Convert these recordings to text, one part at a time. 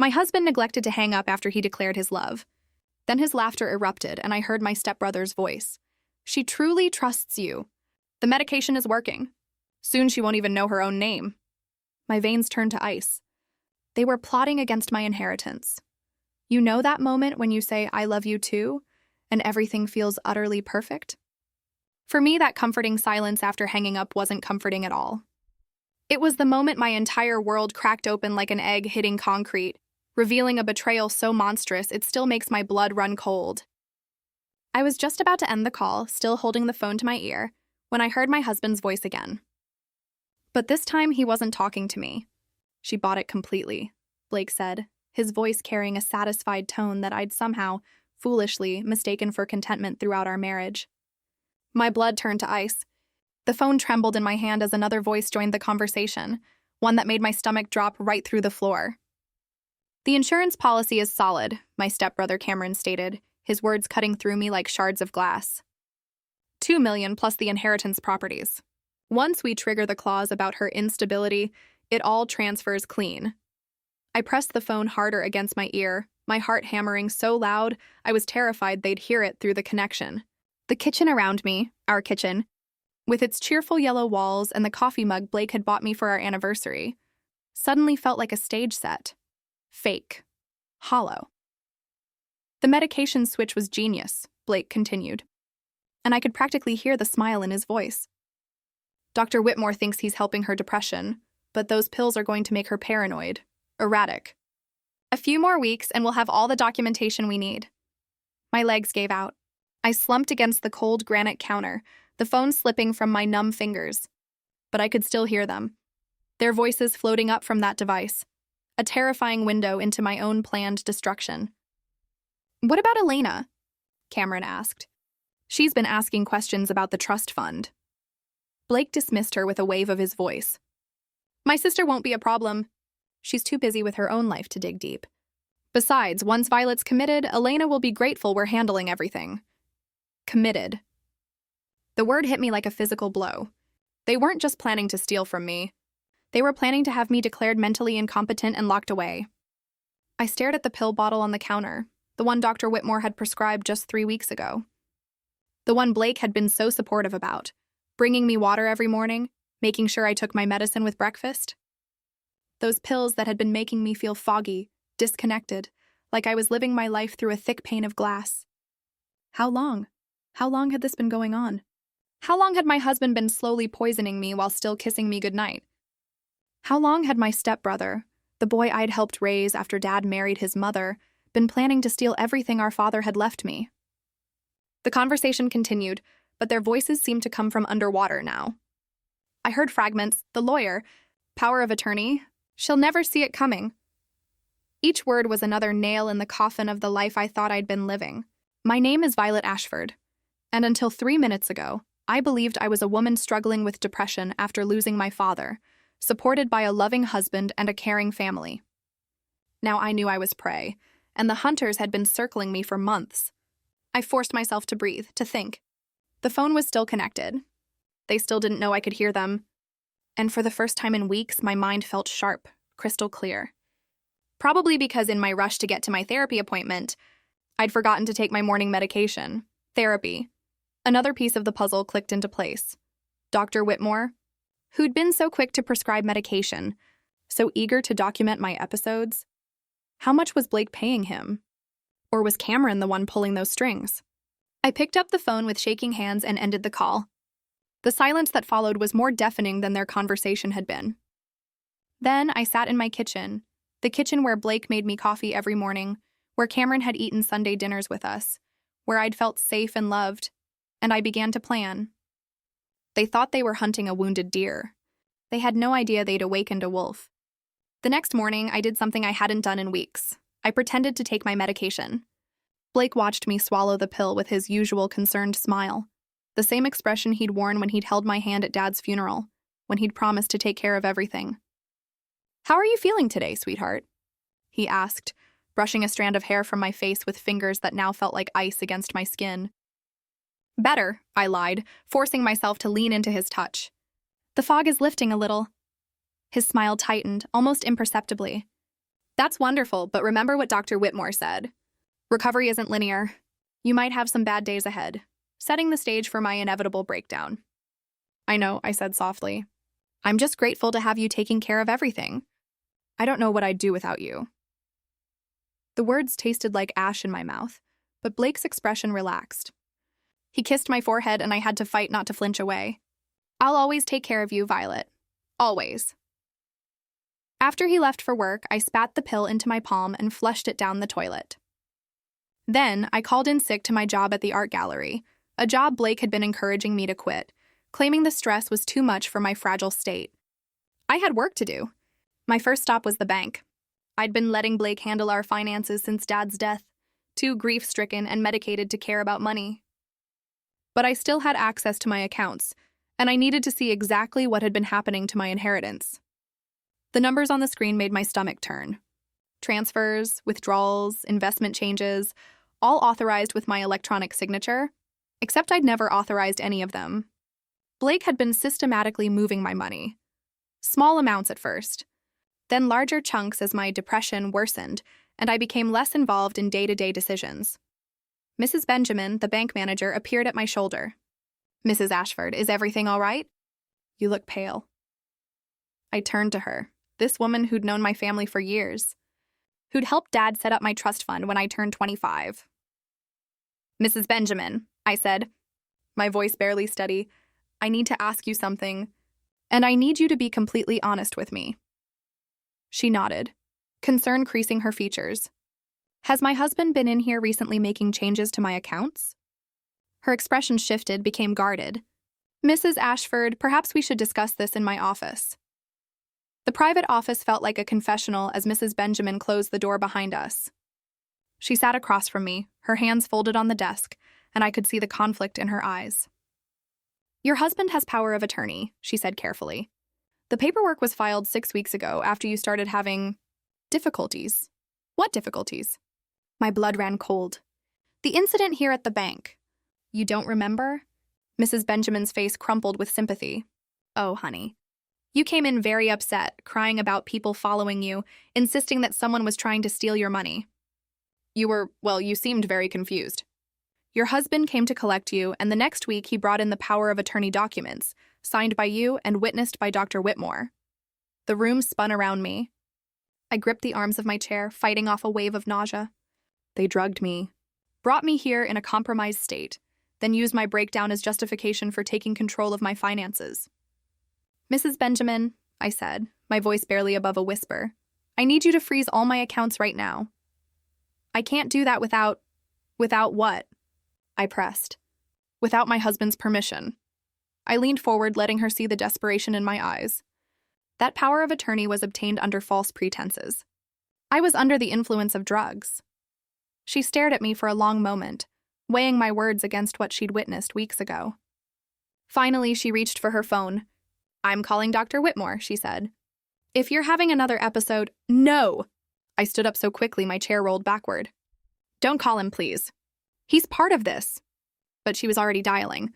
My husband neglected to hang up after he declared his love. Then his laughter erupted, and I heard my stepbrother's voice. She truly trusts you. The medication is working. Soon she won't even know her own name. My veins turned to ice. They were plotting against my inheritance. You know that moment when you say, "I love you too," and everything feels utterly perfect? For me, that comforting silence after hanging up wasn't comforting at all. It was the moment my entire world cracked open like an egg hitting concrete, revealing a betrayal so monstrous it still makes my blood run cold. I was just about to end the call, still holding the phone to my ear, when I heard my husband's voice again. But this time he wasn't talking to me. "She bought it completely," Blake said, his voice carrying a satisfied tone that I'd somehow, foolishly, mistaken for contentment throughout our marriage. My blood turned to ice. The phone trembled in my hand as another voice joined the conversation, one that made my stomach drop right through the floor. "The insurance policy is solid," my stepbrother Cameron stated, his words cutting through me like shards of glass. $2 million plus the inheritance properties. Once we trigger the clause about her instability, it all transfers clean. I pressed the phone harder against my ear, my heart hammering so loud I was terrified they'd hear it through the connection. The kitchen around me, our kitchen, with its cheerful yellow walls and the coffee mug Blake had bought me for our anniversary, suddenly felt like a stage set. Fake. Hollow. "The medication switch was genius," Blake continued, and I could practically hear the smile in his voice. "Dr. Whitmore thinks he's helping her depression, but those pills are going to make her paranoid, erratic. A few more weeks and we'll have all the documentation we need." My legs gave out. I slumped against the cold granite counter, the phone slipping from my numb fingers. But I could still hear them, their voices floating up from that device, a terrifying window into my own planned destruction. "What about Elena?" Cameron asked. "She's been asking questions about the trust fund." Blake dismissed her with a wave of his voice. "My sister won't be a problem. She's too busy with her own life to dig deep. Besides, once Violet's committed, Elena will be grateful we're handling everything." Committed. The word hit me like a physical blow. They weren't just planning to steal from me. They were planning to have me declared mentally incompetent and locked away. I stared at the pill bottle on the counter, the one Dr. Whitmore had prescribed just 3 weeks ago. The one Blake had been so supportive about, bringing me water every morning, making sure I took my medicine with breakfast. Those pills that had been making me feel foggy, disconnected, like I was living my life through a thick pane of glass. How long? How long had this been going on? How long had my husband been slowly poisoning me while still kissing me goodnight? How long had my stepbrother, the boy I'd helped raise after Dad married his mother, been planning to steal everything our father had left me? The conversation continued, but their voices seemed to come from underwater now. I heard fragments, "the lawyer," "power of attorney," "she'll never see it coming." Each word was another nail in the coffin of the life I thought I'd been living. My name is Violet Ashford, and until 3 minutes ago, I believed I was a woman struggling with depression after losing my father, supported by a loving husband and a caring family. Now I knew I was prey, and the hunters had been circling me for months. I forced myself to breathe, to think. The phone was still connected. They still didn't know I could hear them. And for the first time in weeks, my mind felt sharp, crystal clear. Probably because in my rush to get to my therapy appointment, I'd forgotten to take my morning medication. Therapy. Another piece of the puzzle clicked into place. Dr. Whitmore, who'd been so quick to prescribe medication, so eager to document my episodes. How much was Blake paying him? Or was Cameron the one pulling those strings? I picked up the phone with shaking hands and ended the call. The silence that followed was more deafening than their conversation had been. Then I sat in my kitchen, the kitchen where Blake made me coffee every morning, where Cameron had eaten Sunday dinners with us, where I'd felt safe and loved, and I began to plan. They thought they were hunting a wounded deer. They had no idea they'd awakened a wolf. The next morning, I did something I hadn't done in weeks. I pretended to take my medication. Blake watched me swallow the pill with his usual concerned smile, the same expression he'd worn when he'd held my hand at Dad's funeral, when he'd promised to take care of everything. "How are you feeling today, sweetheart?" he asked, brushing a strand of hair from my face with fingers that now felt like ice against my skin. "Better," I lied, forcing myself to lean into his touch. "The fog is lifting a little." His smile tightened, almost imperceptibly. That's wonderful, but remember what Dr. Whitmore said. Recovery isn't linear. You might have some bad days ahead, setting the stage for my inevitable breakdown. I know, I said softly. I'm just grateful to have you taking care of everything. I don't know what I'd do without you. The words tasted like ash in my mouth, but Blake's expression relaxed. He kissed my forehead and I had to fight not to flinch away. I'll always take care of you, Violet. Always. After he left for work, I spat the pill into my palm and flushed it down the toilet. Then, I called in sick to my job at the art gallery, a job Blake had been encouraging me to quit, claiming the stress was too much for my fragile state. I had work to do. My first stop was the bank. I'd been letting Blake handle our finances since Dad's death, too grief-stricken and medicated to care about money. But I still had access to my accounts, and I needed to see exactly what had been happening to my inheritance. The numbers on the screen made my stomach turn. Transfers, withdrawals, investment changes, all authorized with my electronic signature, except I'd never authorized any of them. Blake had been systematically moving my money. Small amounts at first, then larger chunks as my depression worsened and I became less involved in day-to-day decisions. Mrs. Benjamin, the bank manager, appeared at my shoulder. Mrs. Ashford, is everything all right? You look pale. I turned to her, this woman who'd known my family for years, who'd helped Dad set up my trust fund when I turned 25. Mrs. Benjamin, I said, my voice barely steady, I need to ask you something, and I need you to be completely honest with me. She nodded, concern creasing her features. Has my husband been in here recently making changes to my accounts? Her expression shifted, became guarded. Mrs. Ashford, perhaps we should discuss this in my office. The private office felt like a confessional as Mrs. Benjamin closed the door behind us. She sat across from me, her hands folded on the desk, and I could see the conflict in her eyes. Your husband has power of attorney, she said carefully. The paperwork was filed 6 weeks ago after you started having difficulties. What difficulties? My blood ran cold. The incident here at the bank. You don't remember? Mrs. Benjamin's face crumpled with sympathy. Oh, honey. You came in very upset, crying about people following you, insisting that someone was trying to steal your money. You seemed very confused. Your husband came to collect you, and the next week he brought in the power of attorney documents, signed by you and witnessed by Dr. Whitmore. The room spun around me. I gripped the arms of my chair, fighting off a wave of nausea. They drugged me, brought me here in a compromised state, then used my breakdown as justification for taking control of my finances. Mrs. Benjamin, I said, my voice barely above a whisper, I need you to freeze all my accounts right now. I can't do that without what? I pressed. Without my husband's permission. I leaned forward, letting her see the desperation in my eyes. That power of attorney was obtained under false pretenses. I was under the influence of drugs. She stared at me for a long moment, weighing my words against what she'd witnessed weeks ago. Finally, she reached for her phone. I'm calling Dr. Whitmore, she said. If you're having another episode, no! I stood up so quickly my chair rolled backward. Don't call him, please. He's part of this. But she was already dialing.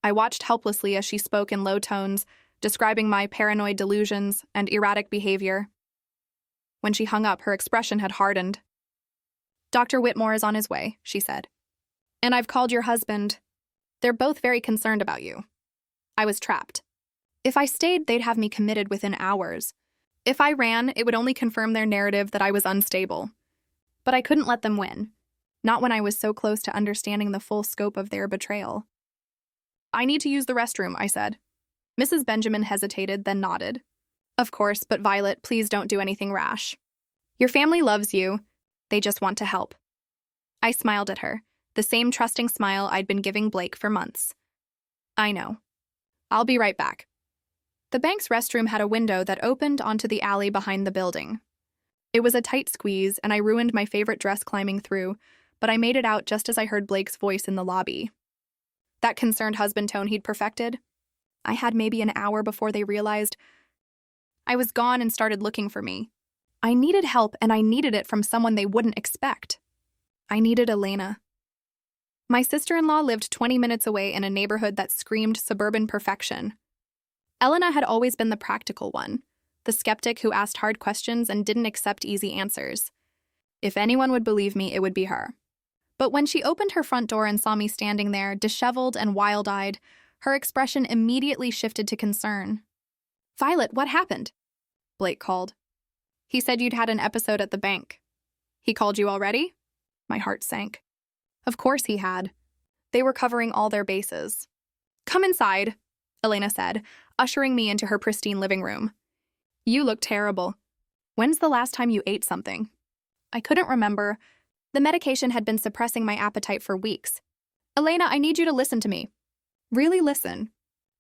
I watched helplessly as she spoke in low tones, describing my paranoid delusions and erratic behavior. When she hung up, her expression had hardened. Dr. Whitmore is on his way, she said. And I've called your husband. They're both very concerned about you. I was trapped. If I stayed, they'd have me committed within hours. If I ran, it would only confirm their narrative that I was unstable. But I couldn't let them win. Not when I was so close to understanding the full scope of their betrayal. I need to use the restroom, I said. Mrs. Benjamin hesitated, then nodded. Of course, but Violet, please don't do anything rash. Your family loves you. They just want to help. I smiled at her, the same trusting smile I'd been giving Blake for months. I know. I'll be right back. The bank's restroom had a window that opened onto the alley behind the building. It was a tight squeeze, and I ruined my favorite dress climbing through, but I made it out just as I heard Blake's voice in the lobby. That concerned husband tone he'd perfected. I had maybe an hour before they realized I was gone and started looking for me. I needed help, and I needed it from someone they wouldn't expect. I needed Elena. My sister-in-law lived 20 minutes away in a neighborhood that screamed suburban perfection. Elena had always been the practical one, the skeptic who asked hard questions and didn't accept easy answers. If anyone would believe me, it would be her. But when she opened her front door and saw me standing there, disheveled and wild-eyed, her expression immediately shifted to concern. "Violet, what happened?" Blake called. "He said you'd had an episode at the bank." "He called you already?" My heart sank. Of course he had. They were covering all their bases. "Come inside," Elena said, ushering me into her pristine living room. "You look terrible. When's the last time you ate something?" I couldn't remember. The medication had been suppressing my appetite for weeks. "Elena, I need you to listen to me." "Really listen.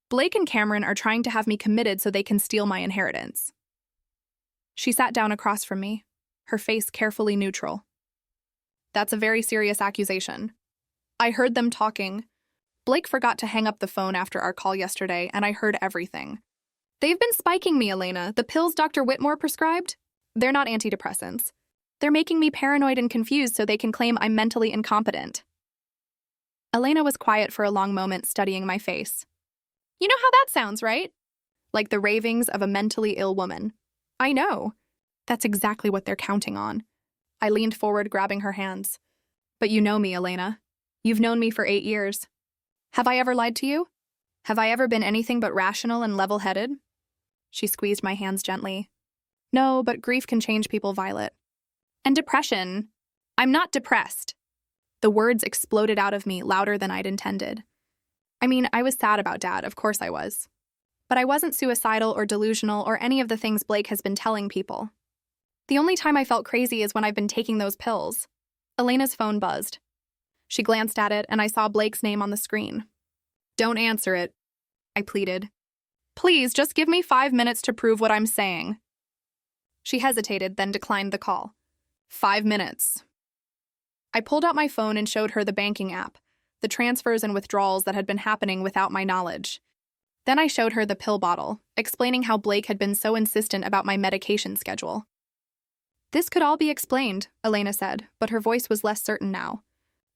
Blake and Cameron are trying to have me committed so they can steal my inheritance." She sat down across from me, her face carefully neutral. "That's a very serious accusation. I heard them talking. Blake forgot to hang up the phone after our call yesterday, and I heard everything. They've been spiking me, Elena. The pills Dr. Whitmore prescribed? They're not antidepressants. They're making me paranoid and confused so they can claim I'm mentally incompetent." Elena was quiet for a long moment, studying my face. "You know how that sounds, right? Like the ravings of a mentally ill woman." "I know. That's exactly what they're counting on." I leaned forward, grabbing her hands. "But you know me, Elena. You've known me for 8 years. Have I ever lied to you? Have I ever been anything but rational and level-headed?" She squeezed my hands gently. "No, but grief can change people, Violet. And depression. I'm not depressed." The words exploded out of me louder than I'd intended. I mean, I was sad about Dad, of course I was. But I wasn't suicidal or delusional or any of the things Blake has been telling people. The only time I felt crazy is when I've been taking those pills. Elena's phone buzzed. She glanced at it, and I saw Blake's name on the screen. "Don't answer it," I pleaded. "Please, just give me 5 minutes to prove what I'm saying." She hesitated, then declined the call. 5 minutes. I pulled out my phone and showed her the banking app, the transfers and withdrawals that had been happening without my knowledge. Then I showed her the pill bottle, explaining how Blake had been so insistent about my medication schedule. "This could all be explained," Elena said, but her voice was less certain now.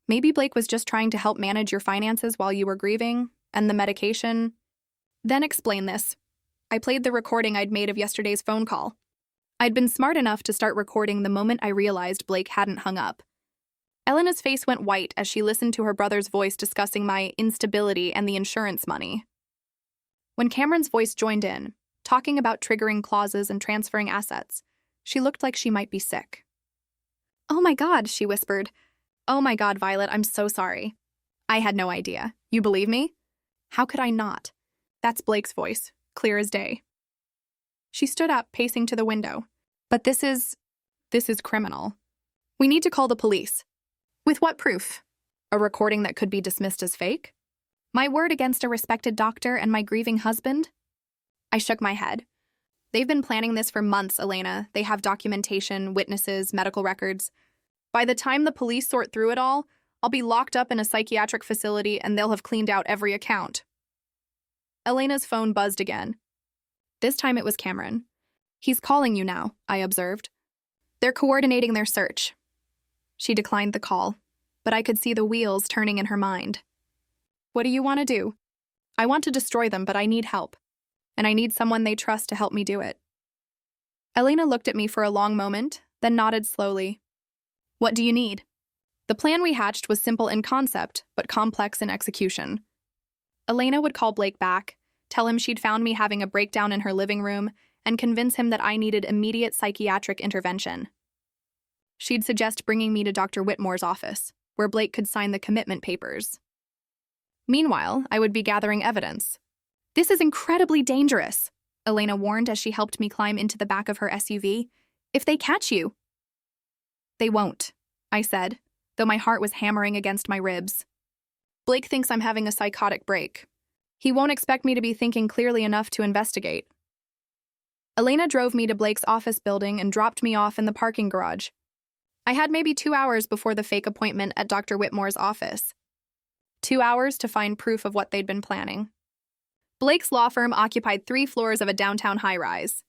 "Maybe Blake was just trying to help manage your finances while you were grieving, and the medication." "Then explain this." I played the recording I'd made of yesterday's phone call. I'd been smart enough to start recording the moment I realized Blake hadn't hung up. Elena's face went white as she listened to her brother's voice discussing my instability and the insurance money. When Cameron's voice joined in, talking about triggering clauses and transferring assets, she looked like she might be sick. "Oh my God," she whispered. "Oh my God, Violet, I'm so sorry. I had no idea. You believe me?" "How could I not?" That's Blake's voice, clear as day. She stood up, pacing to the window. "But this is criminal. We need to call the police." "With what proof? A recording that could be dismissed as fake? My word against a respected doctor and my grieving husband?" I shook my head. "They've been planning this for months, Elena. They have documentation, witnesses, medical records. By the time the police sort through it all, I'll be locked up in a psychiatric facility and they'll have cleaned out every account." Elena's phone buzzed again. This time it was Cameron. "He's calling you now," I observed. "They're coordinating their search." She declined the call, but I could see the wheels turning in her mind. "What do you want to do?" "I want to destroy them, but I need help. And I need someone they trust to help me do it." Elena looked at me for a long moment, then nodded slowly. "What do you need?" The plan we hatched was simple in concept, but complex in execution. Elena would call Blake back, tell him she'd found me having a breakdown in her living room, and convince him that I needed immediate psychiatric intervention. She'd suggest bringing me to Dr. Whitmore's office, where Blake could sign the commitment papers. Meanwhile, I would be gathering evidence. "This is incredibly dangerous," Elena warned as she helped me climb into the back of her SUV. "If they catch you." "They won't," I said, though my heart was hammering against my ribs. "Blake thinks I'm having a psychotic break. He won't expect me to be thinking clearly enough to investigate." Elena drove me to Blake's office building and dropped me off in the parking garage. I had maybe 2 hours before the fake appointment at Dr. Whitmore's office. 2 hours to find proof of what they'd been planning. Blake's law firm occupied 3 floors of a downtown high-rise.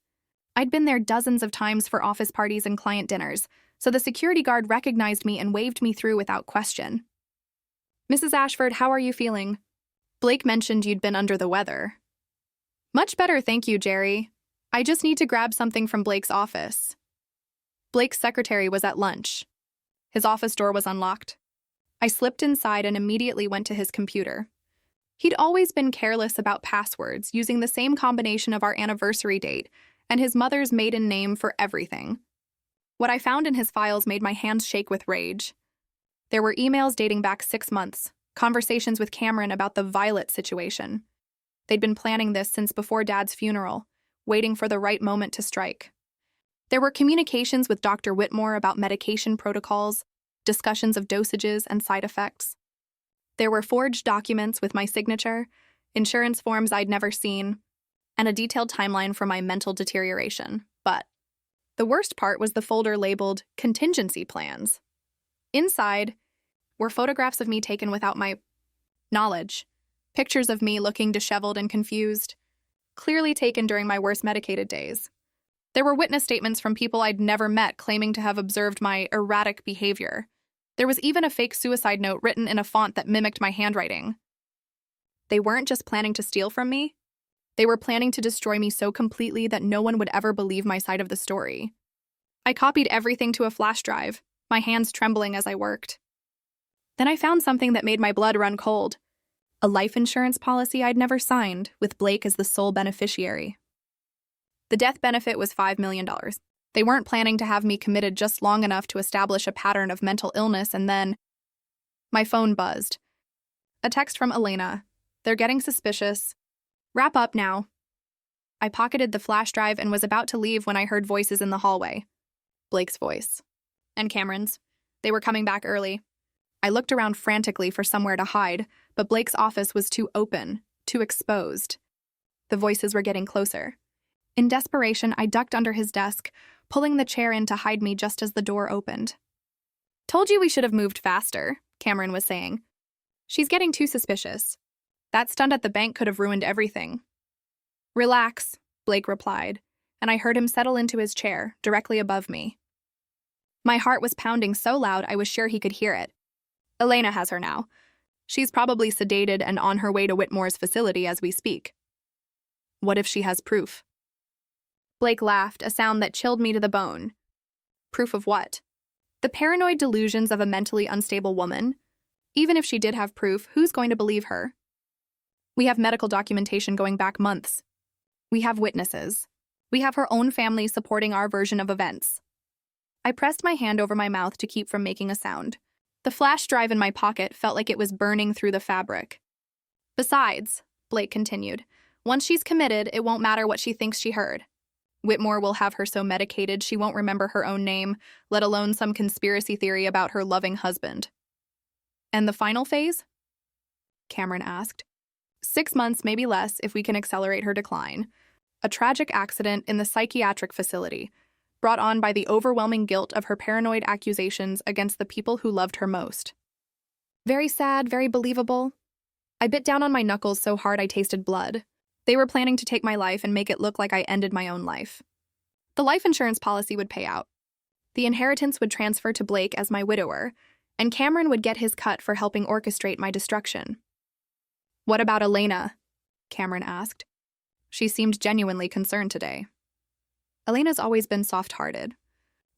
I'd been there dozens of times for office parties and client dinners, so the security guard recognized me and waved me through without question. "Mrs. Ashford, how are you feeling? Blake mentioned you'd been under the weather." "Much better, thank you, Jerry." I just need to grab something from Blake's office. Blake's secretary was at lunch. His office door was unlocked. I slipped inside and immediately went to his computer. He'd always been careless about passwords, using the same combination of our anniversary date and his mother's maiden name for everything. What I found in his files made my hands shake with rage. There were emails dating back 6 months, conversations with Cameron about the Violet situation. They'd been planning this since before Dad's funeral, waiting for the right moment to strike. There were communications with Dr. Whitmore about medication protocols, discussions of dosages and side effects. There were forged documents with my signature, insurance forms I'd never seen, and a detailed timeline for my mental deterioration. But the worst part was the folder labeled contingency plans. Inside were photographs of me taken without my knowledge, pictures of me looking disheveled and confused, clearly taken during my worst medicated days. There were witness statements from people I'd never met claiming to have observed my erratic behavior. There was even a fake suicide note written in a font that mimicked my handwriting. They weren't just planning to steal from me. They were planning to destroy me so completely that no one would ever believe my side of the story. I copied everything to a flash drive, my hands trembling as I worked. Then I found something that made my blood run cold. A life insurance policy I'd never signed, with Blake as the sole beneficiary. The death benefit was $5 million. They weren't planning to have me committed just long enough to establish a pattern of mental illness, and then my phone buzzed. A text from Elena. They're getting suspicious. Wrap up now. I pocketed the flash drive and was about to leave when I heard voices in the hallway. Blake's voice. And Cameron's. They were coming back early. I looked around frantically for somewhere to hide, but Blake's office was too open, too exposed. The voices were getting closer. In desperation, I ducked under his desk, pulling the chair in to hide me just as the door opened. Told you we should have moved faster, Cameron was saying. She's getting too suspicious. That stunt at the bank could have ruined everything. Relax, Blake replied, and I heard him settle into his chair, directly above me. My heart was pounding so loud I was sure he could hear it. Elena has her now. She's probably sedated and on her way to Whitmore's facility as we speak. What if she has proof? Blake laughed, a sound that chilled me to the bone. Proof of what? The paranoid delusions of a mentally unstable woman? Even if she did have proof, who's going to believe her? We have medical documentation going back months. We have witnesses. We have her own family supporting our version of events. I pressed my hand over my mouth to keep from making a sound. The flash drive in my pocket felt like it was burning through the fabric. Besides, Blake continued, once she's committed, it won't matter what she thinks she heard. Whitmore will have her so medicated she won't remember her own name, let alone some conspiracy theory about her loving husband. And the final phase? Cameron asked. 6 months, maybe less, if we can accelerate her decline. A tragic accident in the psychiatric facility, brought on by the overwhelming guilt of her paranoid accusations against the people who loved her most. Very sad, very believable. I bit down on my knuckles so hard I tasted blood. They were planning to take my life and make it look like I ended my own life. The life insurance policy would pay out. The inheritance would transfer to Blake as my widower, and Cameron would get his cut for helping orchestrate my destruction. What about Elena? Cameron asked. She seemed genuinely concerned today. Elena's always been soft-hearted.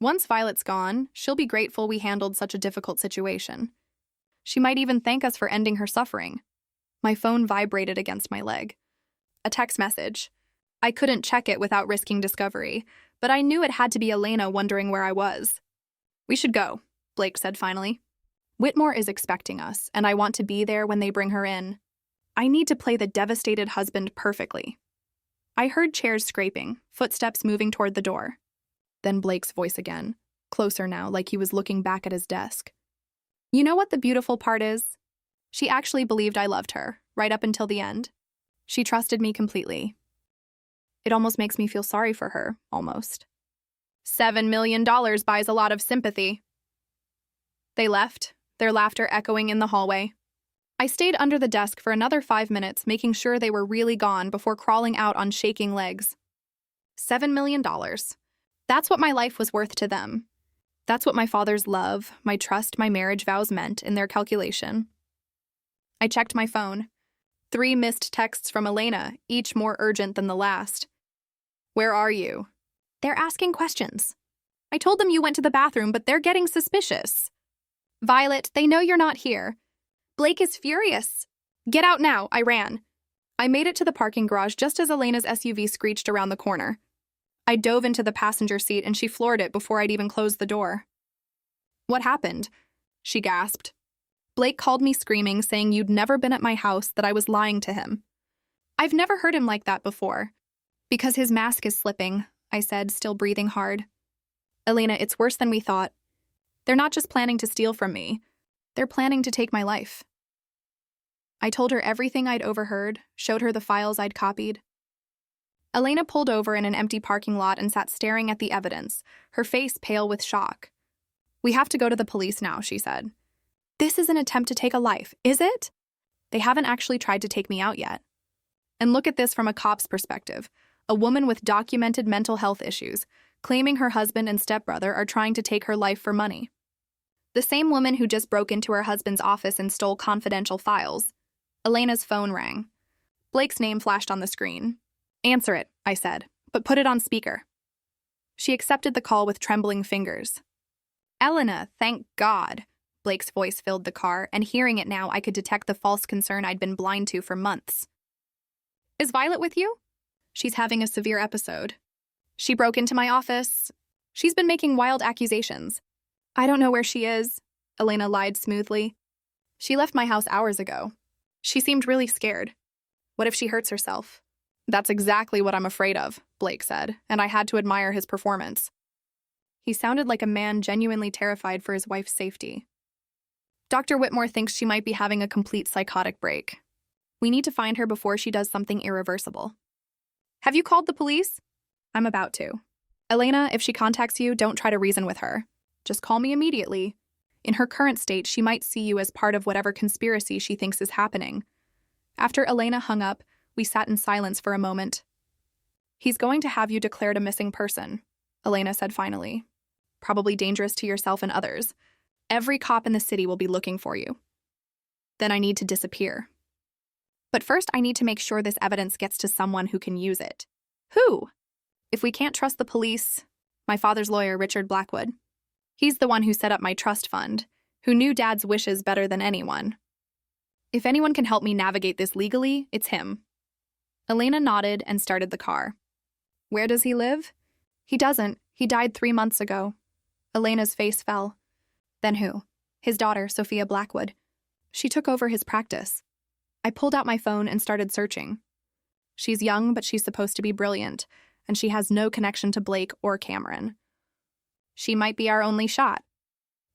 Once Violet's gone, she'll be grateful we handled such a difficult situation. She might even thank us for ending her suffering. My phone vibrated against my leg. A text message. I couldn't check it without risking discovery, but I knew it had to be Elena wondering where I was. We should go, Blake said finally. Whitmore is expecting us, and I want to be there when they bring her in. I need to play the devastated husband perfectly. I heard chairs scraping, footsteps moving toward the door. Then Blake's voice again, closer now, like he was looking back at his desk. You know what the beautiful part is? She actually believed I loved her, right up until the end. She trusted me completely. It almost makes me feel sorry for her, almost. $7 million buys a lot of sympathy. They left, their laughter echoing in the hallway. I stayed under the desk for another 5 minutes, making sure they were really gone before crawling out on shaking legs. $7 million. That's what my life was worth to them. That's what my father's love, my trust, my marriage vows meant in their calculation. I checked my phone. 3 missed texts from Elena, each more urgent than the last. Where are you? They're asking questions. I told them you went to the bathroom, but they're getting suspicious. Violet, they know you're not here. Blake is furious. Get out now, I ran. I made it to the parking garage just as Elena's SUV screeched around the corner. I dove into the passenger seat and she floored it before I'd even closed the door. What happened? She gasped. Blake called me screaming, saying you'd never been at my house, that I was lying to him. I've never heard him like that before. Because his mask is slipping, I said, still breathing hard. Elena, it's worse than we thought. They're not just planning to steal from me. They're planning to take my life. I told her everything I'd overheard, showed her the files I'd copied. Elena pulled over in an empty parking lot and sat staring at the evidence, her face pale with shock. We have to go to the police now, she said. This is an attempt to take a life, is it? They haven't actually tried to take me out yet. And look at this from a cop's perspective. A woman with documented mental health issues, claiming her husband and stepbrother are trying to take her life for money. The same woman who just broke into her husband's office and stole confidential files. Elena's phone rang. Blake's name flashed on the screen. Answer it, I said, but put it on speaker. She accepted the call with trembling fingers. Elena, thank God. Blake's voice filled the car, and hearing it now, I could detect the false concern I'd been blind to for months. Is Violet with you? She's having a severe episode. She broke into my office. She's been making wild accusations. I don't know where she is, Elena lied smoothly. She left my house hours ago. She seemed really scared. What if she hurts herself? That's exactly what I'm afraid of, Blake said, and I had to admire his performance. He sounded like a man genuinely terrified for his wife's safety. Dr. Whitmore thinks she might be having a complete psychotic break. We need to find her before she does something irreversible. Have you called the police? I'm about to. Elena, if she contacts you, don't try to reason with her. Just call me immediately. In her current state, she might see you as part of whatever conspiracy she thinks is happening. After Elena hung up, we sat in silence for a moment. He's going to have you declared a missing person, Elena said finally. Probably dangerous to yourself and others. Every cop in the city will be looking for you. Then I need to disappear. But first, I need to make sure this evidence gets to someone who can use it. Who? If we can't trust the police, my father's lawyer, Richard Blackwood. He's the one who set up my trust fund, who knew Dad's wishes better than anyone. If anyone can help me navigate this legally, it's him. Elena nodded and started the car. Where does he live? He doesn't. He died 3 months ago. Elena's face fell. Then who? His daughter, Sophia Blackwood. She took over his practice. I pulled out my phone and started searching. She's young, but she's supposed to be brilliant, and she has no connection to Blake or Cameron. She might be our only shot.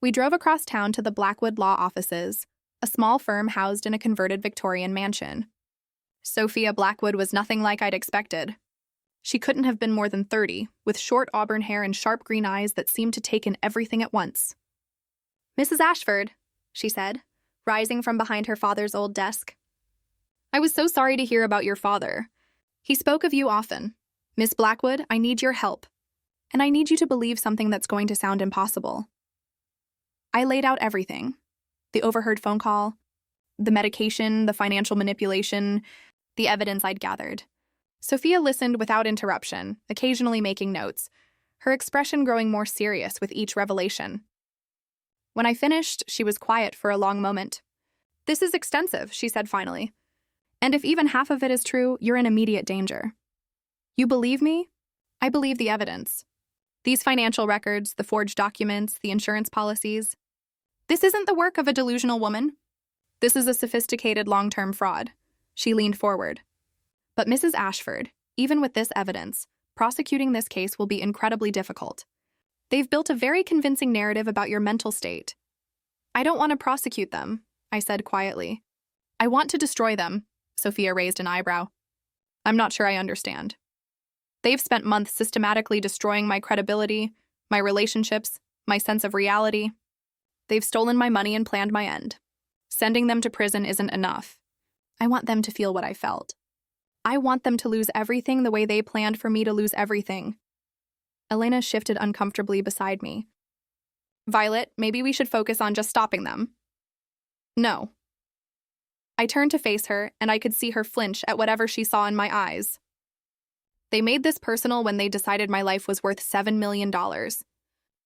We drove across town to the Blackwood Law Offices, a small firm housed in a converted Victorian mansion. Sophia Blackwood was nothing like I'd expected. She couldn't have been more than 30, with short auburn hair and sharp green eyes that seemed to take in everything at once. Mrs. Ashford, she said, rising from behind her father's old desk. I was so sorry to hear about your father. He spoke of you often. Miss Blackwood, I need your help. And I need you to believe something that's going to sound impossible. I laid out everything. The overheard phone call, the medication, the financial manipulation, the evidence I'd gathered. Sophia listened without interruption, occasionally making notes, her expression growing more serious with each revelation. When I finished, she was quiet for a long moment. This is extensive, she said finally. And if even half of it is true, you're in immediate danger. You believe me? I believe the evidence. These financial records, the forged documents, the insurance policies. This isn't the work of a delusional woman. This is a sophisticated long-term fraud. She leaned forward. But Mrs. Ashford, even with this evidence, prosecuting this case will be incredibly difficult. They've built a very convincing narrative about your mental state. I don't want to prosecute them, I said quietly. I want to destroy them, Sophia raised an eyebrow. I'm not sure I understand. They've spent months systematically destroying my credibility, my relationships, my sense of reality. They've stolen my money and planned my end. Sending them to prison isn't enough. I want them to feel what I felt. I want them to lose everything the way they planned for me to lose everything. Elena shifted uncomfortably beside me. Violet, maybe we should focus on just stopping them. No. I turned to face her, and I could see her flinch at whatever she saw in my eyes. They made this personal when they decided my life was worth $7 million.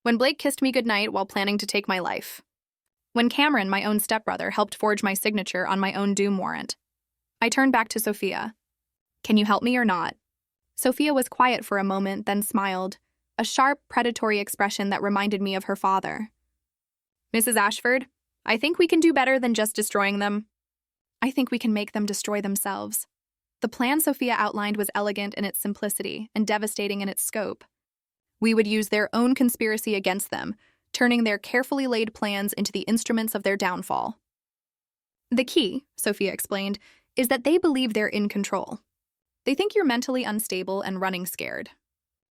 When Blake kissed me goodnight while planning to take my life. When Cameron, my own stepbrother, helped forge my signature on my own doom warrant. I turned back to Sophia. Can you help me or not? Sophia was quiet for a moment, then smiled, a sharp, predatory expression that reminded me of her father. Mrs. Ashford, I think we can do better than just destroying them. I think we can make them destroy themselves. The plan Sophia outlined was elegant in its simplicity and devastating in its scope. We would use their own conspiracy against them, turning their carefully laid plans into the instruments of their downfall. The key, Sophia explained, is that they believe they're in control. They think you're mentally unstable and running scared.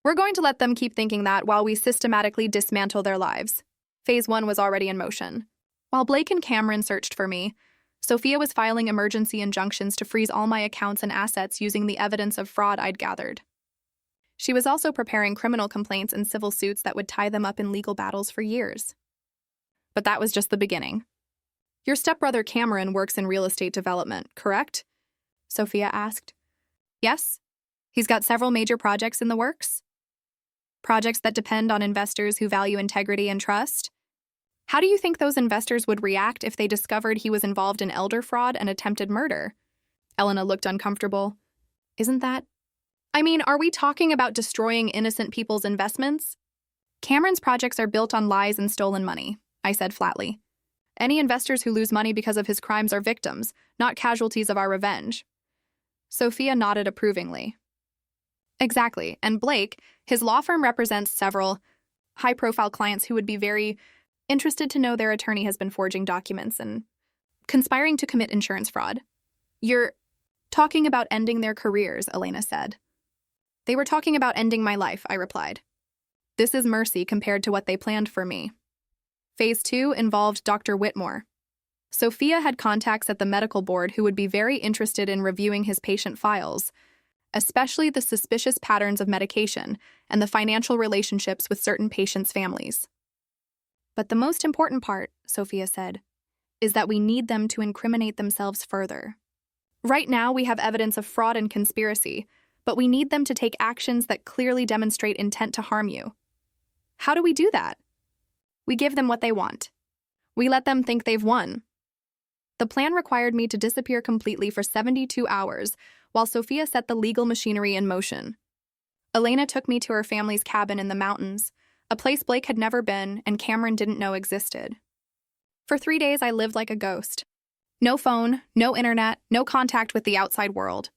We're going to let them keep thinking that while we systematically dismantle their lives. Phase 1 was already in motion. While Blake and Cameron searched for me, Sophia was filing emergency injunctions to freeze all my accounts and assets using the evidence of fraud I'd gathered. She was also preparing criminal complaints and civil suits that would tie them up in legal battles for years. But that was just the beginning. Your stepbrother Cameron works in real estate development, correct? Sophia asked. Yes. He's got several major projects in the works. Projects that depend on investors who value integrity and trust. How do you think those investors would react if they discovered he was involved in elder fraud and attempted murder? Elena looked uncomfortable. Isn't that? I mean, are we talking about destroying innocent people's investments? Cameron's projects are built on lies and stolen money, I said flatly. Any investors who lose money because of his crimes are victims, not casualties of our revenge. Sophia nodded approvingly. Exactly, and Blake, his law firm represents several high-profile clients who would be very interested to know their attorney has been forging documents and conspiring to commit insurance fraud. You're talking about ending their careers, Elena said. They were talking about ending my life, I replied. This is mercy compared to what they planned for me. Phase 2 involved Dr. Whitmore. Sophia had contacts at the medical board who would be very interested in reviewing his patient files, especially the suspicious patterns of medication and the financial relationships with certain patients' families. But the most important part, Sophia said, is that we need them to incriminate themselves further. Right now, we have evidence of fraud and conspiracy, but we need them to take actions that clearly demonstrate intent to harm you. How do we do that? We give them what they want. We let them think they've won. The plan required me to disappear completely for 72 hours, while Sophia set the legal machinery in motion. Elena took me to her family's cabin in the mountains, a place Blake had never been and Cameron didn't know existed. For 3 days, I lived like a ghost. No phone, no internet, no contact with the outside world.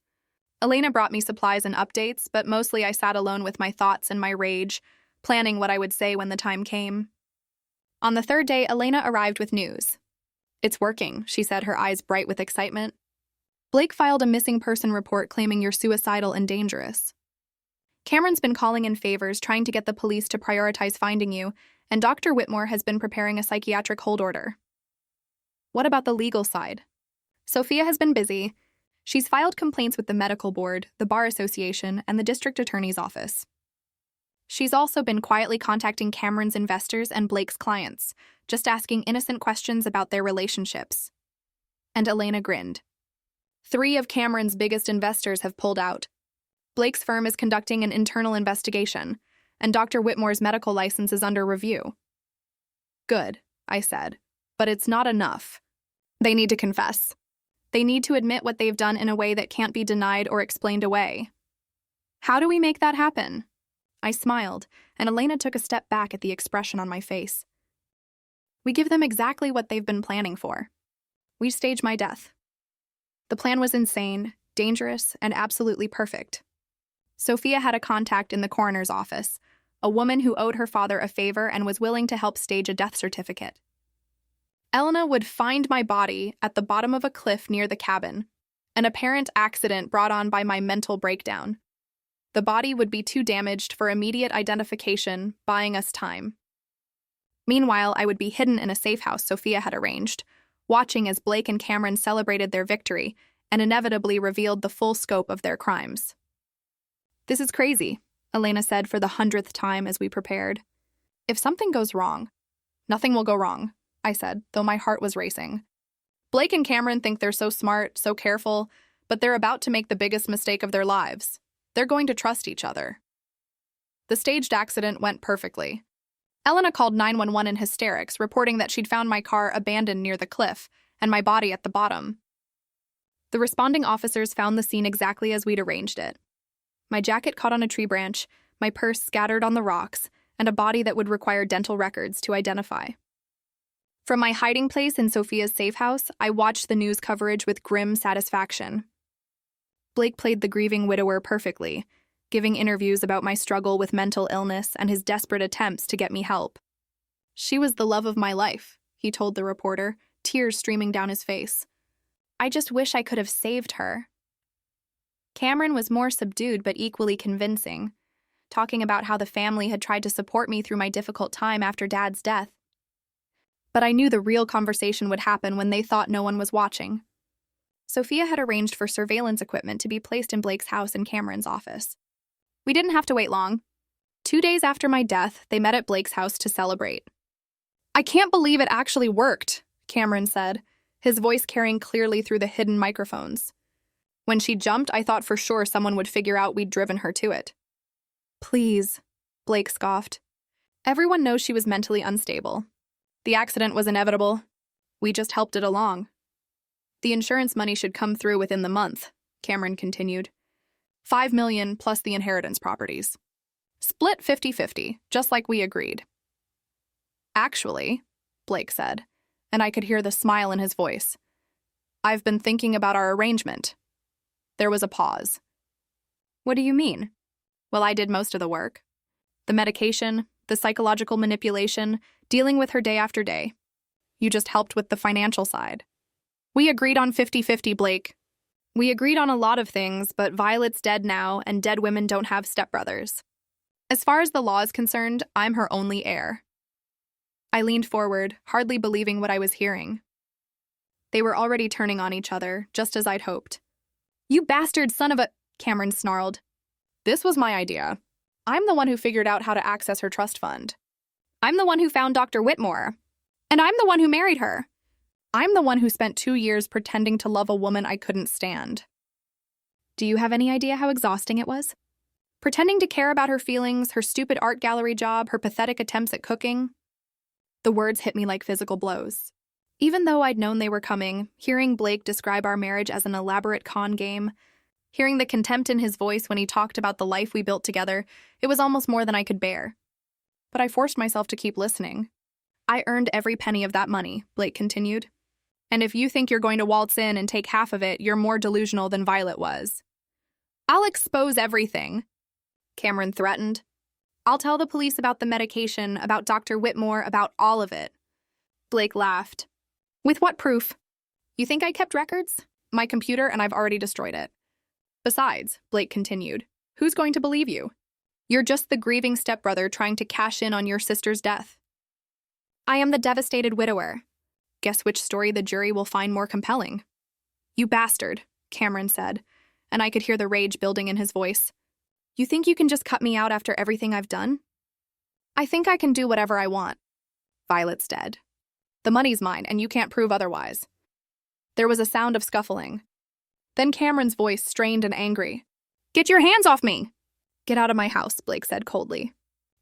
Elena brought me supplies and updates, but mostly I sat alone with my thoughts and my rage, planning what I would say when the time came. On the 3rd day, Elena arrived with news. It's working, she said, her eyes bright with excitement. Blake filed a missing person report claiming you're suicidal and dangerous. Cameron's been calling in favors, trying to get the police to prioritize finding you, and Dr. Whitmore has been preparing a psychiatric hold order. What about the legal side? Sophia has been busy. She's filed complaints with the medical board, the bar association, and the district attorney's office. She's also been quietly contacting Cameron's investors and Blake's clients, just asking innocent questions about their relationships. And Elena grinned. 3 of Cameron's biggest investors have pulled out. Blake's firm is conducting an internal investigation, and Dr. Whitmore's medical license is under review. Good, I said, but it's not enough. They need to confess. They need to admit what they've done in a way that can't be denied or explained away. How do we make that happen? I smiled, and Elena took a step back at the expression on my face. We give them exactly what they've been planning for. We stage my death. The plan was insane, dangerous, and absolutely perfect. Sophia had a contact in the coroner's office, a woman who owed her father a favor and was willing to help stage a death certificate. Elena would find my body at the bottom of a cliff near the cabin, an apparent accident brought on by my mental breakdown. The body would be too damaged for immediate identification, buying us time. Meanwhile, I would be hidden in a safe house Sophia had arranged, watching as Blake and Cameron celebrated their victory and inevitably revealed the full scope of their crimes. This is crazy, Elena said for the 100th time as we prepared. If something goes wrong, nothing will go wrong, I said, though my heart was racing. Blake and Cameron think they're so smart, so careful, but they're about to make the biggest mistake of their lives. They're going to trust each other. The staged accident went perfectly. Elena called 911 in hysterics, reporting that she'd found my car abandoned near the cliff and my body at the bottom. The responding officers found the scene exactly as we'd arranged it. My jacket caught on a tree branch, my purse scattered on the rocks, and a body that would require dental records to identify. From my hiding place in Sophia's safe house, I watched the news coverage with grim satisfaction. Blake played the grieving widower perfectly, giving interviews about my struggle with mental illness and his desperate attempts to get me help. "She was the love of my life," he told the reporter, tears streaming down his face. "I just wish I could have saved her." Cameron was more subdued but equally convincing, talking about how the family had tried to support me through my difficult time after Dad's death. But I knew the real conversation would happen when they thought no one was watching. Sophia had arranged for surveillance equipment to be placed in Blake's house and Cameron's office. We didn't have to wait long. 2 days after my death, they met at Blake's house to celebrate. "I can't believe it actually worked," Cameron said, his voice carrying clearly through the hidden microphones. "When she jumped, I thought for sure someone would figure out we'd driven her to it." "Please," Blake scoffed. "Everyone knows she was mentally unstable. The accident was inevitable. We just helped it along." "The insurance money should come through within the month," Cameron continued. $5 million plus the inheritance properties. Split 50-50, just like we agreed." "Actually," Blake said, and I could hear the smile in his voice, "I've been thinking about our arrangement." There was a pause. "What do you mean?" "Well, I did most of the work. The medication, the psychological manipulation, dealing with her day after day. You just helped with the financial side." "We agreed on 50-50, Blake. We agreed on a lot of things, but Violet's dead now, and dead women don't have stepbrothers. As far as the law is concerned, I'm her only heir." I leaned forward, hardly believing what I was hearing. They were already turning on each other, just as I'd hoped. "You bastard son of a," Cameron snarled. "This was my idea. I'm the one who figured out how to access her trust fund. I'm the one who found Dr. Whitmore. And I'm the one who married her. I'm the one who spent 2 years pretending to love a woman I couldn't stand." Do you have any idea how exhausting it was? Pretending to care about her feelings, her stupid art gallery job, her pathetic attempts at cooking. The words hit me like physical blows. Even though I'd known they were coming, hearing Blake describe our marriage as an elaborate con game, hearing the contempt in his voice when he talked about the life we built together, it was almost more than I could bear. But I forced myself to keep listening. "I earned every penny of that money," Blake continued. "And if you think you're going to waltz in and take half of it, you're more delusional than Violet was." "I'll expose everything," Cameron threatened. "I'll tell the police about the medication, about Dr. Whitmore, about all of it." Blake laughed. "With what proof? You think I kept records? My computer, and I've already destroyed it. Besides," Blake continued, "who's going to believe you? You're just the grieving stepbrother trying to cash in on your sister's death." "I am the devastated widower. Guess which story the jury will find more compelling." "You bastard," Cameron said, and I could hear the rage building in his voice. "You think you can just cut me out after everything I've done?" "I think I can do whatever I want. Violet's dead. The money's mine, and you can't prove otherwise." There was a sound of scuffling. Then Cameron's voice, strained and angry. "Get your hands off me!" "Get out of my house," Blake said coldly.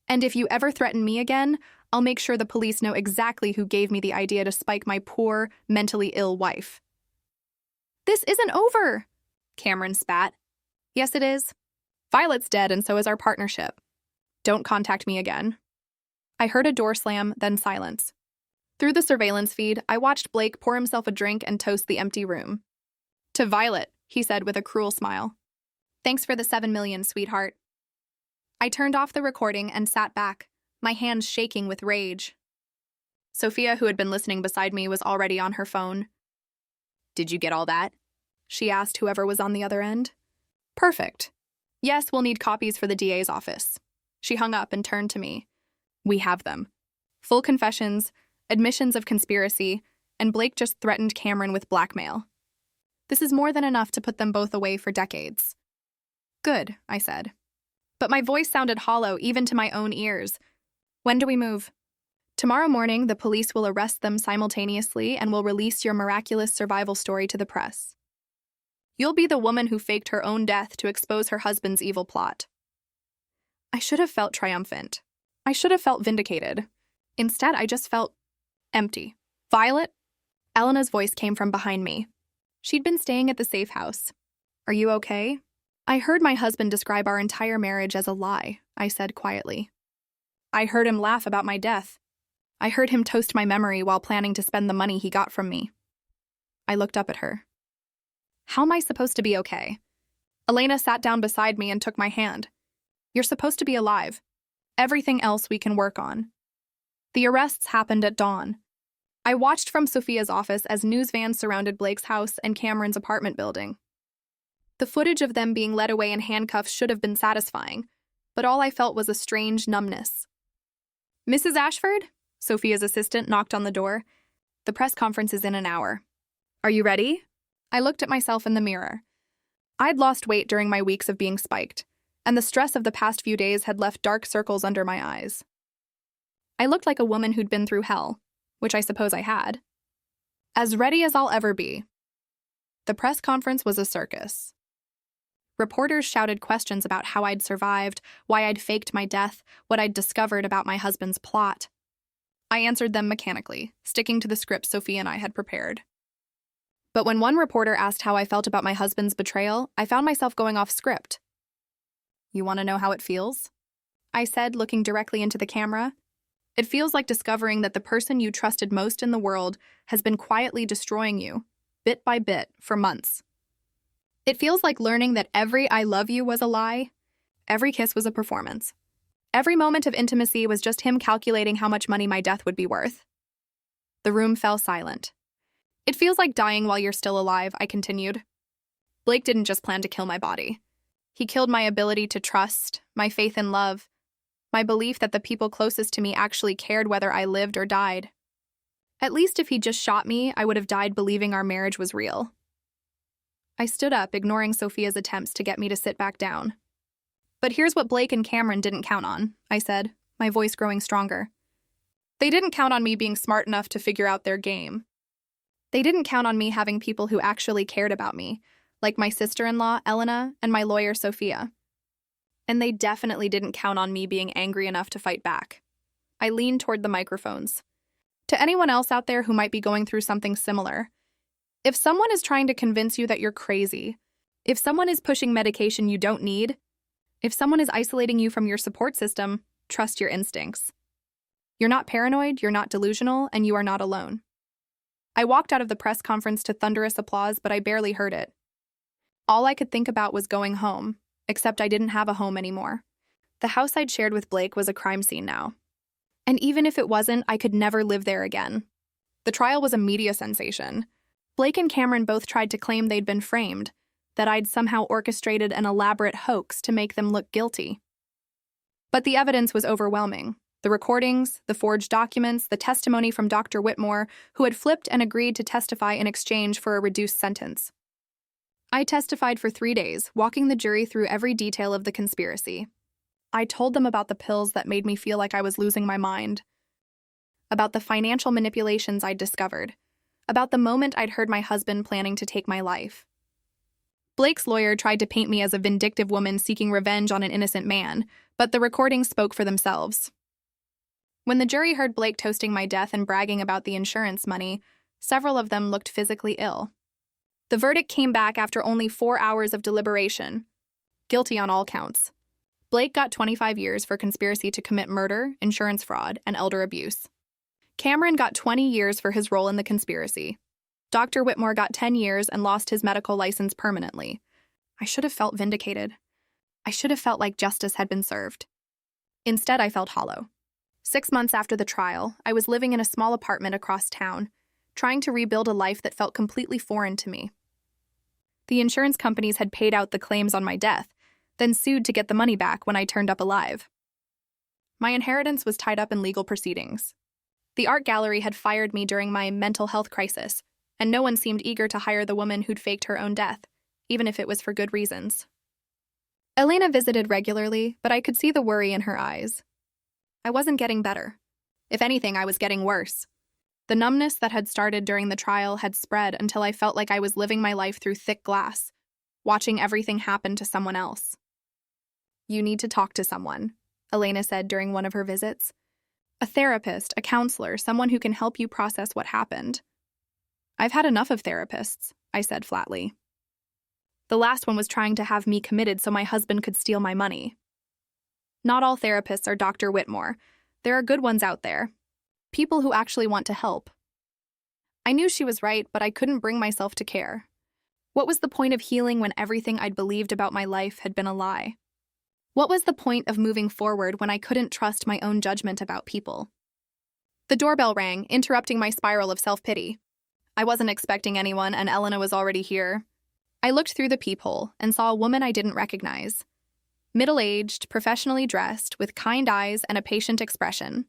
"And if you ever threaten me again, I'll make sure the police know exactly who gave me the idea to spike my poor, mentally ill wife." "This isn't over," Cameron spat. "Yes, it is. Violet's dead, and so is our partnership. Don't contact me again." I heard a door slam, then silence. Through the surveillance feed, I watched Blake pour himself a drink and toast the empty room. "To Violet," he said with a cruel smile. "Thanks for the 7 million, sweetheart." I turned off the recording and sat back, my hands shaking with rage. Sophia, who had been listening beside me, was already on her phone. "Did you get all that?" she asked whoever was on the other end. "Perfect. Yes, we'll need copies for the DA's office." She hung up and turned to me. "We have them. Full confessions, admissions of conspiracy, and Blake just threatened Cameron with blackmail. This is more than enough to put them both away for decades." "Good," I said. But my voice sounded hollow even to my own ears. "When do we move?" "Tomorrow morning, the police will arrest them simultaneously and will release your miraculous survival story to the press." You'll be the woman who faked her own death to expose her husband's evil plot. I should have felt triumphant. I should have felt vindicated. Instead, I just felt empty. Violet? Elena's voice came from behind me. She'd been staying at the safe house. Are you okay? I heard my husband describe our entire marriage as a lie, I said quietly. I heard him laugh about my death. I heard him toast my memory while planning to spend the money he got from me. I looked up at her. How am I supposed to be okay? Elena sat down beside me and took my hand. You're supposed to be alive. Everything else we can work on. The arrests happened at dawn. I watched from Sophia's office as news vans surrounded Blake's house and Cameron's apartment building. The footage of them being led away in handcuffs should have been satisfying, but all I felt was a strange numbness. Mrs. Ashford? Sophia's assistant knocked on the door. The press conference is in an hour. Are you ready? I looked at myself in the mirror. I'd lost weight during my weeks of being spiked, and the stress of the past few days had left dark circles under my eyes. I looked like a woman who'd been through hell, which I suppose I had. As ready as I'll ever be. The press conference was a circus. Reporters shouted questions about how I'd survived, why I'd faked my death, what I'd discovered about my husband's plot. I answered them mechanically, sticking to the script Sophia and I had prepared. But when one reporter asked how I felt about my husband's betrayal, I found myself going off script. You want to know how it feels? I said, looking directly into the camera. It feels like discovering that the person you trusted most in the world has been quietly destroying you, bit by bit, for months. It feels like learning that every I love you was a lie, every kiss was a performance. Every moment of intimacy was just him calculating how much money my death would be worth. The room fell silent. It feels like dying while you're still alive, I continued. Blake didn't just plan to kill my body. He killed my ability to trust, my faith in love, my belief that the people closest to me actually cared whether I lived or died. At least if he'd just shot me, I would have died believing our marriage was real. I stood up, ignoring Sophia's attempts to get me to sit back down. But here's what Blake and Cameron didn't count on, I said, my voice growing stronger. They didn't count on me being smart enough to figure out their game. They didn't count on me having people who actually cared about me, like my sister-in-law, Elena, and my lawyer, Sophia. And they definitely didn't count on me being angry enough to fight back. I leaned toward the microphones. To anyone else out there who might be going through something similar, if someone is trying to convince you that you're crazy, if someone is pushing medication you don't need, if someone is isolating you from your support system, trust your instincts. You're not paranoid, you're not delusional, and you are not alone. I walked out of the press conference to thunderous applause, but I barely heard it. All I could think about was going home, except I didn't have a home anymore. The house I'd shared with Blake was a crime scene now. And even if it wasn't, I could never live there again. The trial was a media sensation. Blake and Cameron both tried to claim they'd been framed, that I'd somehow orchestrated an elaborate hoax to make them look guilty. But the evidence was overwhelming. The recordings, the forged documents, the testimony from Dr. Whitmore, who had flipped and agreed to testify in exchange for a reduced sentence. I testified for 3 days, walking the jury through every detail of the conspiracy. I told them about the pills that made me feel like I was losing my mind, about the financial manipulations I'd discovered, about the moment I'd heard my husband planning to take my life. Blake's lawyer tried to paint me as a vindictive woman seeking revenge on an innocent man, but the recordings spoke for themselves. When the jury heard Blake toasting my death and bragging about the insurance money, several of them looked physically ill. The verdict came back after only 4 hours of deliberation. Guilty on all counts. Blake got 25 years for conspiracy to commit murder, insurance fraud, and elder abuse. Cameron got 20 years for his role in the conspiracy. Dr. Whitmore got 10 years and lost his medical license permanently. I should have felt vindicated. I should have felt like justice had been served. Instead, I felt hollow. 6 months after the trial, I was living in a small apartment across town, trying to rebuild a life that felt completely foreign to me. The insurance companies had paid out the claims on my death, then sued to get the money back when I turned up alive. My inheritance was tied up in legal proceedings. The art gallery had fired me during my mental health crisis, and no one seemed eager to hire the woman who'd faked her own death, even if it was for good reasons. Elena visited regularly, but I could see the worry in her eyes. I wasn't getting better. If anything, I was getting worse. The numbness that had started during the trial had spread until I felt like I was living my life through thick glass, watching everything happen to someone else. You need to talk to someone, Elena said during one of her visits. A therapist, a counselor, someone who can help you process what happened. I've had enough of therapists, I said flatly. The last one was trying to have me committed so my husband could steal my money. Not all therapists are Dr. Whitmore. There are good ones out there. People who actually want to help. I knew she was right, but I couldn't bring myself to care. What was the point of healing when everything I'd believed about my life had been a lie? What was the point of moving forward when I couldn't trust my own judgment about people? The doorbell rang, interrupting my spiral of self-pity. I wasn't expecting anyone, and Elena was already here. I looked through the peephole and saw a woman I didn't recognize. Middle-aged, professionally dressed, with kind eyes and a patient expression.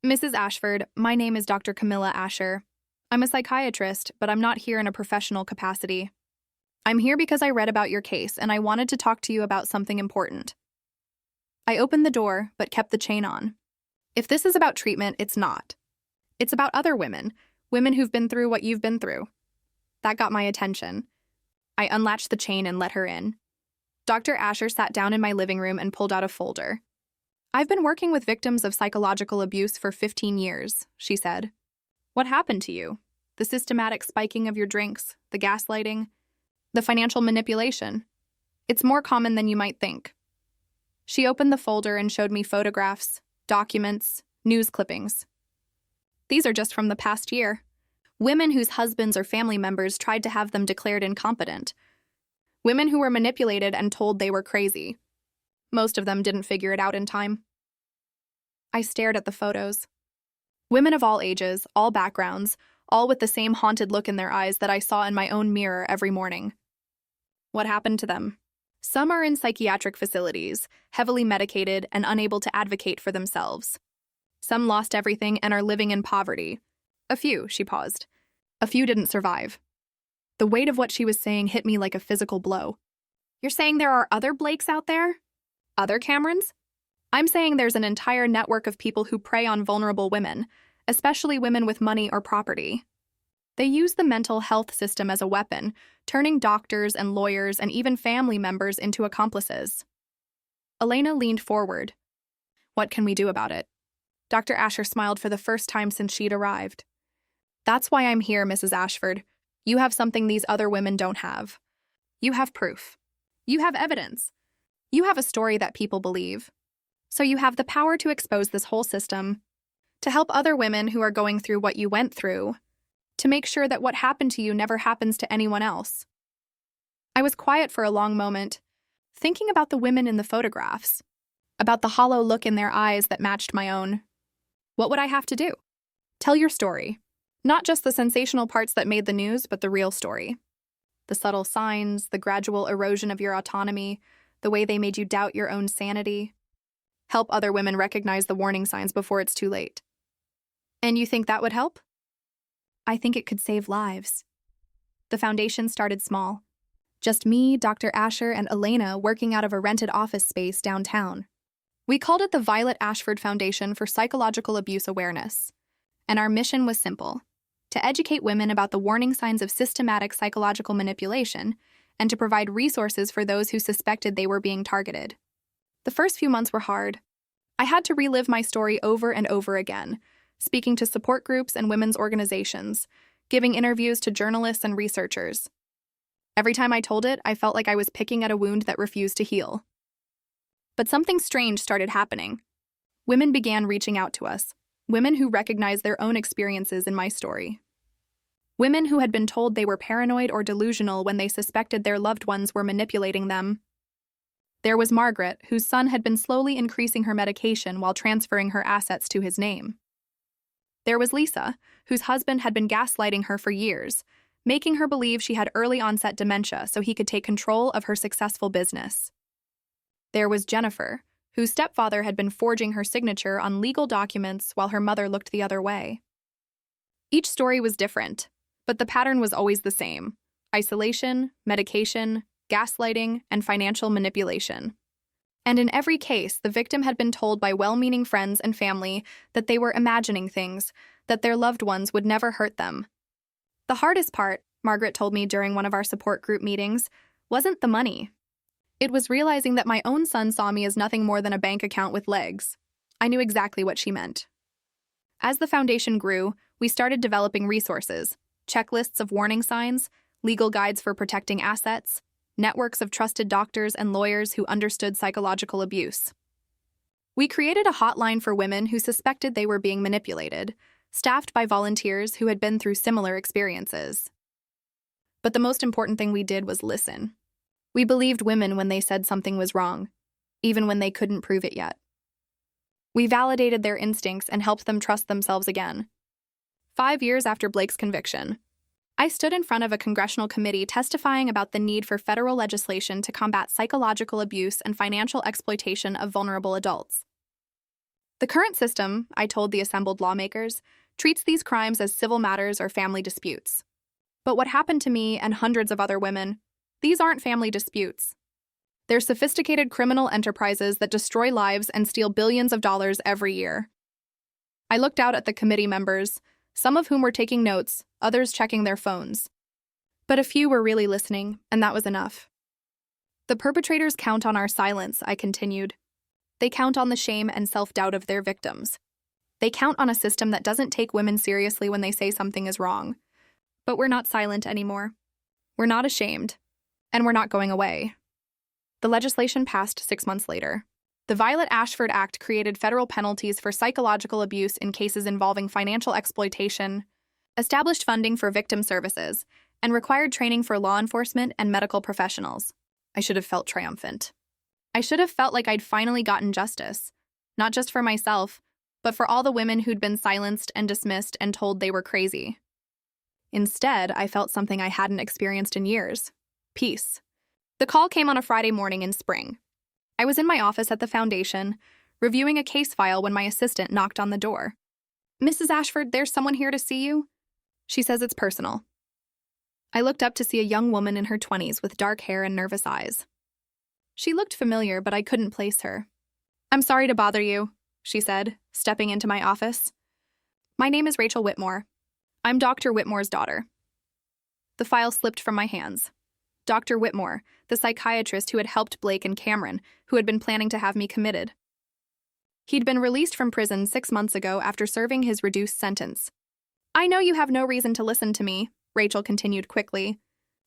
Mrs. Ashford, my name is Dr. Camilla Asher. I'm a psychiatrist, but I'm not here in a professional capacity. I'm here because I read about your case, and I wanted to talk to you about something important. I opened the door, but kept the chain on. If this is about treatment, it's not. It's about other women who've been through what you've been through. That got my attention. I unlatched the chain and let her in. Dr. Asher sat down in my living room and pulled out a folder. I've been working with victims of psychological abuse for 15 years, she said. What happened to you? The systematic spiking of your drinks, the gaslighting, the financial manipulation. It's more common than you might think. She opened the folder and showed me photographs, documents, news clippings. These are just from the past year. Women whose husbands or family members tried to have them declared incompetent. Women who were manipulated and told they were crazy. Most of them didn't figure it out in time. I stared at the photos. Women of all ages, all backgrounds, all with the same haunted look in their eyes that I saw in my own mirror every morning. What happened to them? Some are in psychiatric facilities, heavily medicated and unable to advocate for themselves. Some lost everything and are living in poverty. A few, she paused. A few didn't survive. The weight of what she was saying hit me like a physical blow. You're saying there are other Blakes out there? Other Camerons? I'm saying there's an entire network of people who prey on vulnerable women, especially women with money or property. They use the mental health system as a weapon, turning doctors and lawyers and even family members into accomplices. Elena leaned forward. What can we do about it? Dr. Asher smiled for the first time since she'd arrived. That's why I'm here, Mrs. Ashford. You have something these other women don't have. You have proof. You have evidence. You have a story that people believe. So you have the power to expose this whole system, to help other women who are going through what you went through, to make sure that what happened to you never happens to anyone else. I was quiet for a long moment, thinking about the women in the photographs, about the hollow look in their eyes that matched my own. What would I have to do? Tell your story. Not just the sensational parts that made the news, but the real story. The subtle signs, the gradual erosion of your autonomy, the way they made you doubt your own sanity. Help other women recognize the warning signs before it's too late. And you think that would help? I think it could save lives. The foundation started small. Just me, Dr. Asher, and Elena working out of a rented office space downtown. We called it the Violet Ashford Foundation for Psychological Abuse Awareness. And our mission was simple: to educate women about the warning signs of systematic psychological manipulation and to provide resources for those who suspected they were being targeted. The first few months were hard. I had to relive my story over and over again, speaking to support groups and women's organizations, giving interviews to journalists and researchers. Every time I told it, I felt like I was picking at a wound that refused to heal. But something strange started happening. Women began reaching out to us, women who recognized their own experiences in my story. Women who had been told they were paranoid or delusional when they suspected their loved ones were manipulating them. There was Margaret, whose son had been slowly increasing her medication while transferring her assets to his name. There was Lisa, whose husband had been gaslighting her for years, making her believe she had early-onset dementia so he could take control of her successful business. There was Jennifer, whose stepfather had been forging her signature on legal documents while her mother looked the other way. Each story was different, but the pattern was always the same: isolation, medication, gaslighting, and financial manipulation. And in every case, the victim had been told by well-meaning friends and family that they were imagining things, that their loved ones would never hurt them. The hardest part, Margaret told me during one of our support group meetings, wasn't the money. It was realizing that my own son saw me as nothing more than a bank account with legs. I knew exactly what she meant. As the foundation grew, we started developing resources, checklists of warning signs, legal guides for protecting assets, networks of trusted doctors and lawyers who understood psychological abuse. We created a hotline for women who suspected they were being manipulated, staffed by volunteers who had been through similar experiences. But the most important thing we did was listen. We believed women when they said something was wrong, even when they couldn't prove it yet. We validated their instincts and helped them trust themselves again. 5 years after Blake's conviction, I stood in front of a congressional committee testifying about the need for federal legislation to combat psychological abuse and financial exploitation of vulnerable adults. The current system, I told the assembled lawmakers, treats these crimes as civil matters or family disputes. But what happened to me and hundreds of other women, these aren't family disputes. They're sophisticated criminal enterprises that destroy lives and steal billions of dollars every year. I looked out at the committee members, some of whom were taking notes, others checking their phones. But a few were really listening, and that was enough. The perpetrators count on our silence, I continued. They count on the shame and self-doubt of their victims. They count on a system that doesn't take women seriously when they say something is wrong. But we're not silent anymore. We're not ashamed. And we're not going away. The legislation passed 6 months later. The Violet-Ashford Act created federal penalties for psychological abuse in cases involving financial exploitation, established funding for victim services, and required training for law enforcement and medical professionals. I should have felt triumphant. I should have felt like I'd finally gotten justice, not just for myself, but for all the women who'd been silenced and dismissed and told they were crazy. Instead, I felt something I hadn't experienced in years: peace. The call came on a Friday morning in spring. I was in my office at the foundation, reviewing a case file when my assistant knocked on the door. "Mrs. Ashford, there's someone here to see you." She says it's personal. I looked up to see a young woman in her 20s with dark hair and nervous eyes. She looked familiar, but I couldn't place her. "I'm sorry to bother you," she said, stepping into my office. "My name is Rachel Whitmore. I'm Dr. Whitmore's daughter." The file slipped from my hands. Dr. Whitmore, the psychiatrist who had helped Blake and Cameron, who had been planning to have me committed. He'd been released from prison 6 months ago after serving his reduced sentence. "I know you have no reason to listen to me," Rachel continued quickly,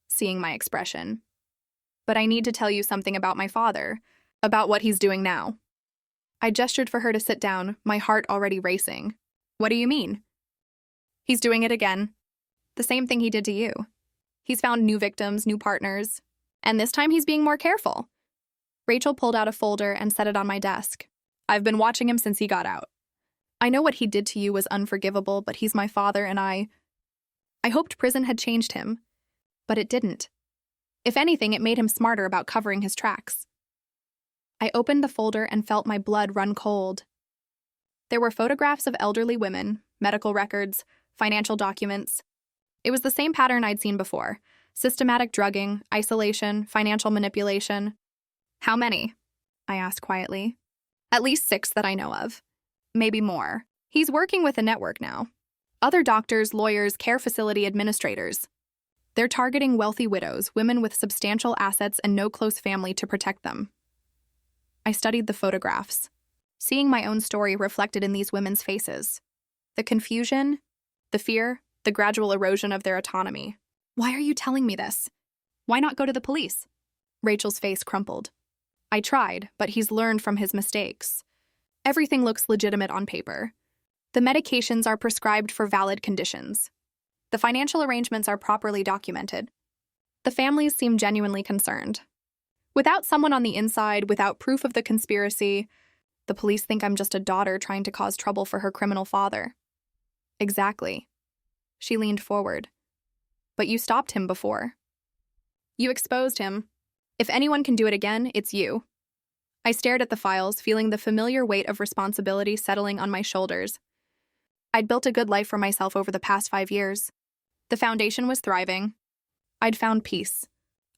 seeing my expression. "But I need to tell you something about my father, about what he's doing now." I gestured for her to sit down, my heart already racing. "What do you mean?" "He's doing it again. The same thing he did to you. He's found new victims, new partners, and this time he's being more careful." Rachel pulled out a folder and set it on my desk. "I've been watching him since he got out. I know what he did to you was unforgivable, but he's my father and I hoped prison had changed him, but it didn't. If anything, it made him smarter about covering his tracks." I opened the folder and felt my blood run cold. There were photographs of elderly women, medical records, financial documents. It was the same pattern I'd seen before: systematic drugging, isolation, financial manipulation. "How many?" I asked quietly. "At least 6 that I know of. Maybe more. He's working with a network now. Other doctors, lawyers, care facility administrators. They're targeting wealthy widows, women with substantial assets and no close family to protect them." I studied the photographs, seeing my own story reflected in these women's faces. The confusion, the fear, the gradual erosion of their autonomy. "Why are you telling me this? Why not go to the police?" Rachel's face crumpled. "I tried, but he's learned from his mistakes. Everything looks legitimate on paper. The medications are prescribed for valid conditions. The financial arrangements are properly documented. The families seem genuinely concerned. Without someone on the inside, without proof of the conspiracy, the police think I'm just a daughter trying to cause trouble for her criminal father." "Exactly." She leaned forward. "But you stopped him before. You exposed him. If anyone can do it again, it's you." I stared at the files, feeling the familiar weight of responsibility settling on my shoulders. I'd built a good life for myself over the past 5 years. The foundation was thriving. I'd found peace.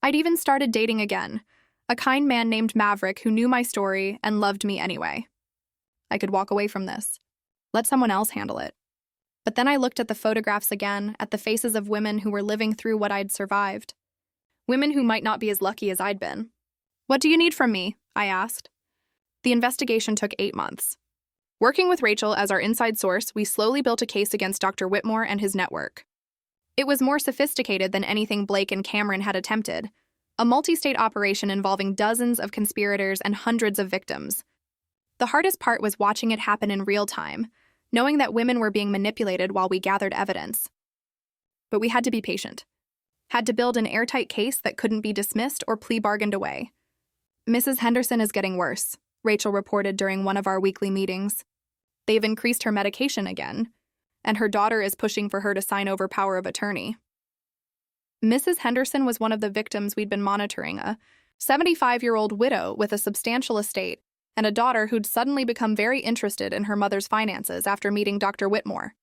I'd even started dating again, a kind man named Maverick who knew my story and loved me anyway. I could walk away from this. Let someone else handle it. But then I looked at the photographs again, at the faces of women who were living through what I'd survived. Women who might not be as lucky as I'd been. "What do you need from me?" I asked. The investigation took 8 months. Working with Rachel as our inside source, we slowly built a case against Dr. Whitmore and his network. It was more sophisticated than anything Blake and Cameron had attempted, a multi-state operation involving dozens of conspirators and hundreds of victims. The hardest part was watching it happen in real time, knowing that women were being manipulated while we gathered evidence. But we had to be patient. Had to build an airtight case that couldn't be dismissed or plea bargained away. "Mrs. Henderson is getting worse," Rachel reported during one of our weekly meetings. "They've increased her medication again, and her daughter is pushing for her to sign over power of attorney." Mrs. Henderson was one of the victims we'd been monitoring, a 75-year-old widow with a substantial estate and a daughter who'd suddenly become very interested in her mother's finances after meeting Dr. Whitmore.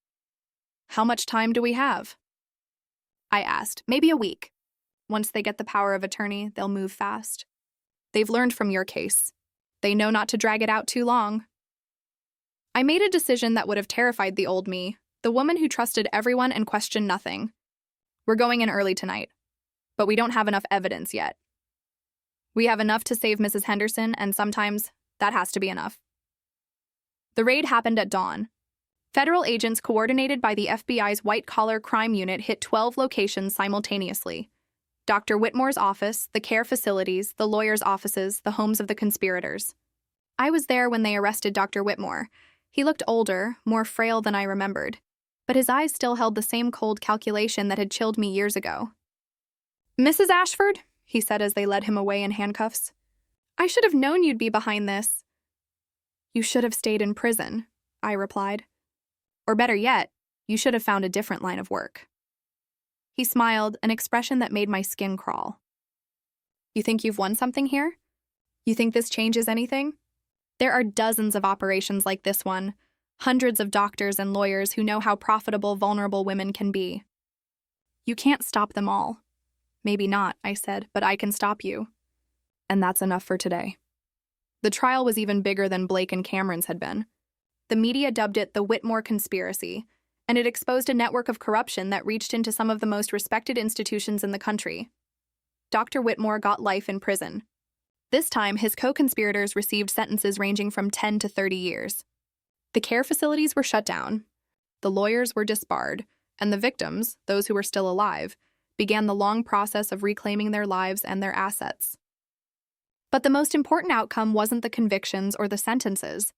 "How much time do we have?" I asked. "Maybe a week. Once they get the power of attorney, they'll move fast. They've learned from your case. They know not to drag it out too long." I made a decision that would have terrified the old me, the woman who trusted everyone and questioned nothing. "We're going in early tonight, but we don't have enough evidence yet. We have enough to save Mrs. Henderson, and sometimes that has to be enough." The raid happened at dawn. Federal agents coordinated by the FBI's white-collar crime unit hit 12 locations simultaneously. Dr. Whitmore's office, the care facilities, the lawyers' offices, the homes of the conspirators. I was there when they arrested Dr. Whitmore. He looked older, more frail than I remembered, but his eyes still held the same cold calculation that had chilled me years ago. "Mrs. Ashford," he said as they led him away in handcuffs, "I should have known you'd be behind this." "You should have stayed in prison," I replied. "Or better yet, you should have found a different line of work." He smiled, an expression that made my skin crawl. "You think you've won something here? You think this changes anything? There are dozens of operations like this one, hundreds of doctors and lawyers who know how profitable vulnerable women can be. You can't stop them all." "Maybe not," I said, "but I can stop you." And that's enough for today. The trial was even bigger than Blake and Cameron's had been. The media dubbed it the Whitmore Conspiracy, and it exposed a network of corruption that reached into some of the most respected institutions in the country. Dr. Whitmore got life in prison. This time, his co-conspirators received sentences ranging from 10 to 30 years. The care facilities were shut down, the lawyers were disbarred, and the victims, those who were still alive, began the long process of reclaiming their lives and their assets. But the most important outcome wasn't the convictions or the sentences.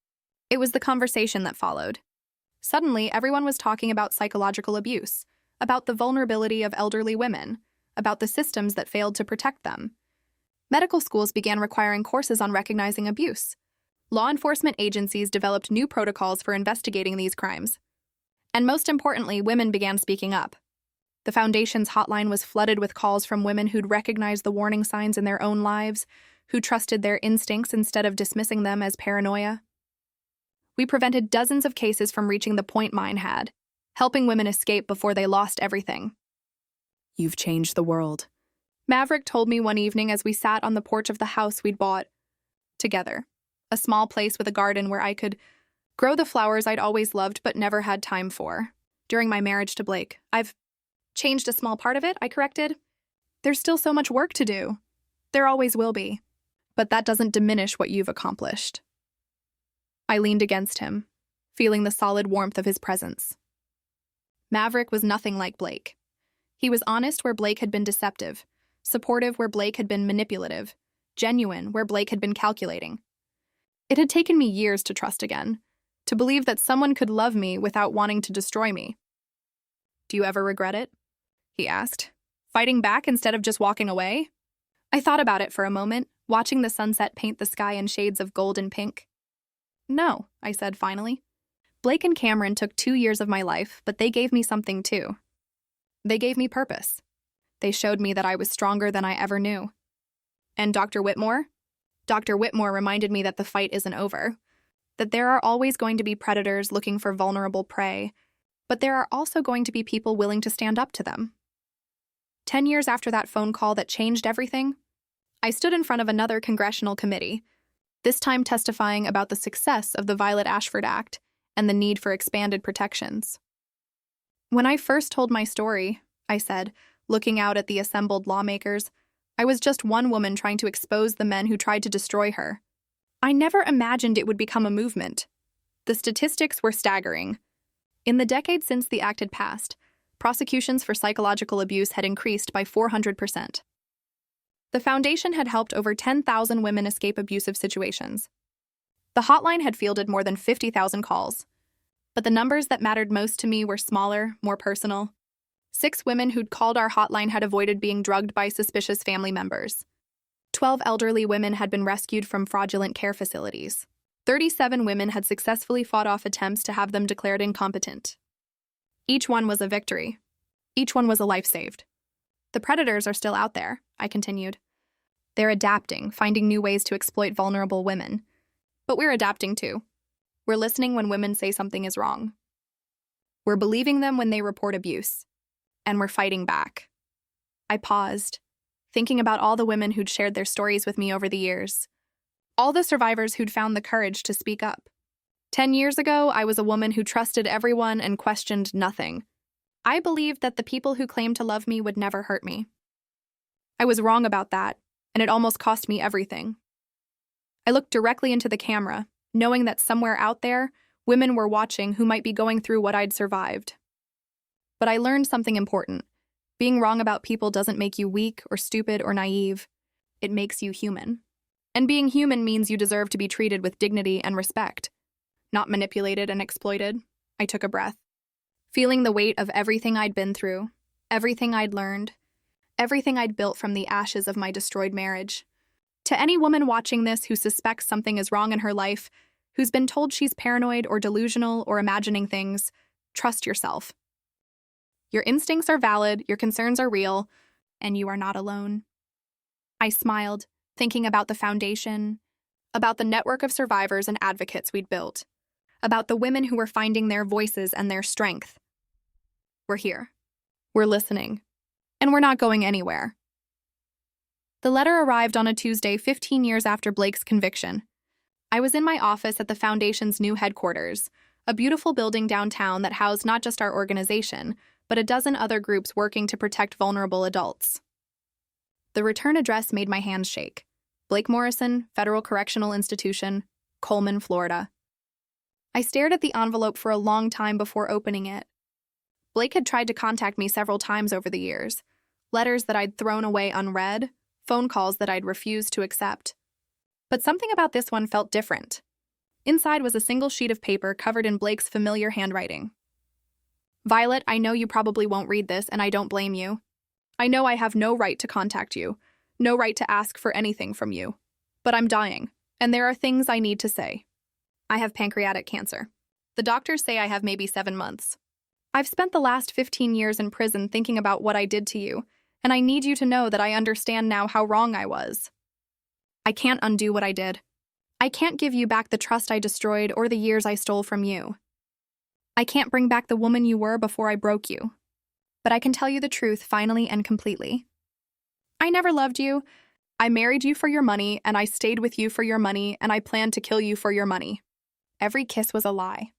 It was the conversation that followed. Suddenly, everyone was talking about psychological abuse, about the vulnerability of elderly women, about the systems that failed to protect them. Medical schools began requiring courses on recognizing abuse. Law enforcement agencies developed new protocols for investigating these crimes. And most importantly, women began speaking up. The Foundation's hotline was flooded with calls from women who'd recognized the warning signs in their own lives, who trusted their instincts instead of dismissing them as paranoia. We prevented dozens of cases from reaching the point mine had, helping women escape before they lost everything. "You've changed the world," Maverick told me one evening as we sat on the porch of the house we'd bought together, a small place with a garden where I could grow the flowers I'd always loved but never had time for. During my marriage to Blake, "I've changed a small part of it," I corrected. "There's still so much work to do. There always will be. But that doesn't diminish what you've accomplished." I leaned against him, feeling the solid warmth of his presence. Maverick was nothing like Blake. He was honest where Blake had been deceptive, supportive where Blake had been manipulative, genuine where Blake had been calculating. It had taken me years to trust again, to believe that someone could love me without wanting to destroy me. "Do you ever regret it?" he asked. "Fighting back instead of just walking away?" I thought about it for a moment, watching the sunset paint the sky in shades of gold and pink. "No," I said finally. "Blake and Cameron took 2 years of my life, but they gave me something too. They gave me purpose. They showed me that I was stronger than I ever knew." "And Dr. Whitmore?" "Dr. Whitmore reminded me that the fight isn't over, that there are always going to be predators looking for vulnerable prey, but there are also going to be people willing to stand up to them." 10 years after that phone call that changed everything, I stood in front of another congressional committee, this time testifying about the success of the Violet Ashford Act and the need for expanded protections. "When I first told my story," I said, looking out at the assembled lawmakers, I was just one woman trying to expose the men who tried to destroy her. I never imagined it would become a movement. The statistics were staggering. In the decade since the act had passed, prosecutions for psychological abuse had increased by 400%. The foundation had helped over 10,000 women escape abusive situations. The hotline had fielded more than 50,000 calls. But the numbers that mattered most to me were smaller, more personal. 6 women who'd called our hotline had avoided being drugged by suspicious family members. 12 elderly women had been rescued from fraudulent care facilities. 37 women had successfully fought off attempts to have them declared incompetent. Each one was a victory. Each one was a life saved. The predators are still out there, I continued. They're adapting, finding new ways to exploit vulnerable women. But we're adapting too. We're listening when women say something is wrong. We're believing them when they report abuse. And we're fighting back. I paused, thinking about all the women who'd shared their stories with me over the years. All the survivors who'd found the courage to speak up. 10 years ago, I was a woman who trusted everyone and questioned nothing. I believed that the people who claimed to love me would never hurt me. I was wrong about that, and it almost cost me everything. I looked directly into the camera, knowing that somewhere out there, women were watching who might be going through what I'd survived. But I learned something important. Being wrong about people doesn't make you weak or stupid or naive. It makes you human. And being human means you deserve to be treated with dignity and respect, not manipulated and exploited. I took a breath, feeling the weight of everything I'd been through, everything I'd learned, everything I'd built from the ashes of my destroyed marriage. To any woman watching this who suspects something is wrong in her life, who's been told she's paranoid or delusional or imagining things, trust yourself. Your instincts are valid, your concerns are real, and you are not alone. I smiled, thinking about the foundation, about the network of survivors and advocates we'd built, about the women who were finding their voices and their strength. We're here. We're listening. And we're not going anywhere. The letter arrived on a Tuesday 15 years after Blake's conviction. I was in my office at the Foundation's new headquarters, a beautiful building downtown that housed not just our organization, but a dozen other groups working to protect vulnerable adults. The return address made my hands shake. Blake Morrison, Federal Correctional Institution, Coleman, Florida. I stared at the envelope for a long time before opening it. Blake had tried to contact me several times over the years. Letters that I'd thrown away unread, phone calls that I'd refused to accept. But something about this one felt different. Inside was a single sheet of paper covered in Blake's familiar handwriting. Violet, I know you probably won't read this, and I don't blame you. I know I have no right to contact you, no right to ask for anything from you. But I'm dying, and there are things I need to say. I have pancreatic cancer. The doctors say I have maybe 7 months. I've spent the last 15 years in prison thinking about what I did to you, and I need you to know that I understand now how wrong I was. I can't undo what I did. I can't give you back the trust I destroyed or the years I stole from you. I can't bring back the woman you were before I broke you. But I can tell you the truth finally and completely. I never loved you. I married you for your money, and I stayed with you for your money, and I planned to kill you for your money. Every kiss was a lie.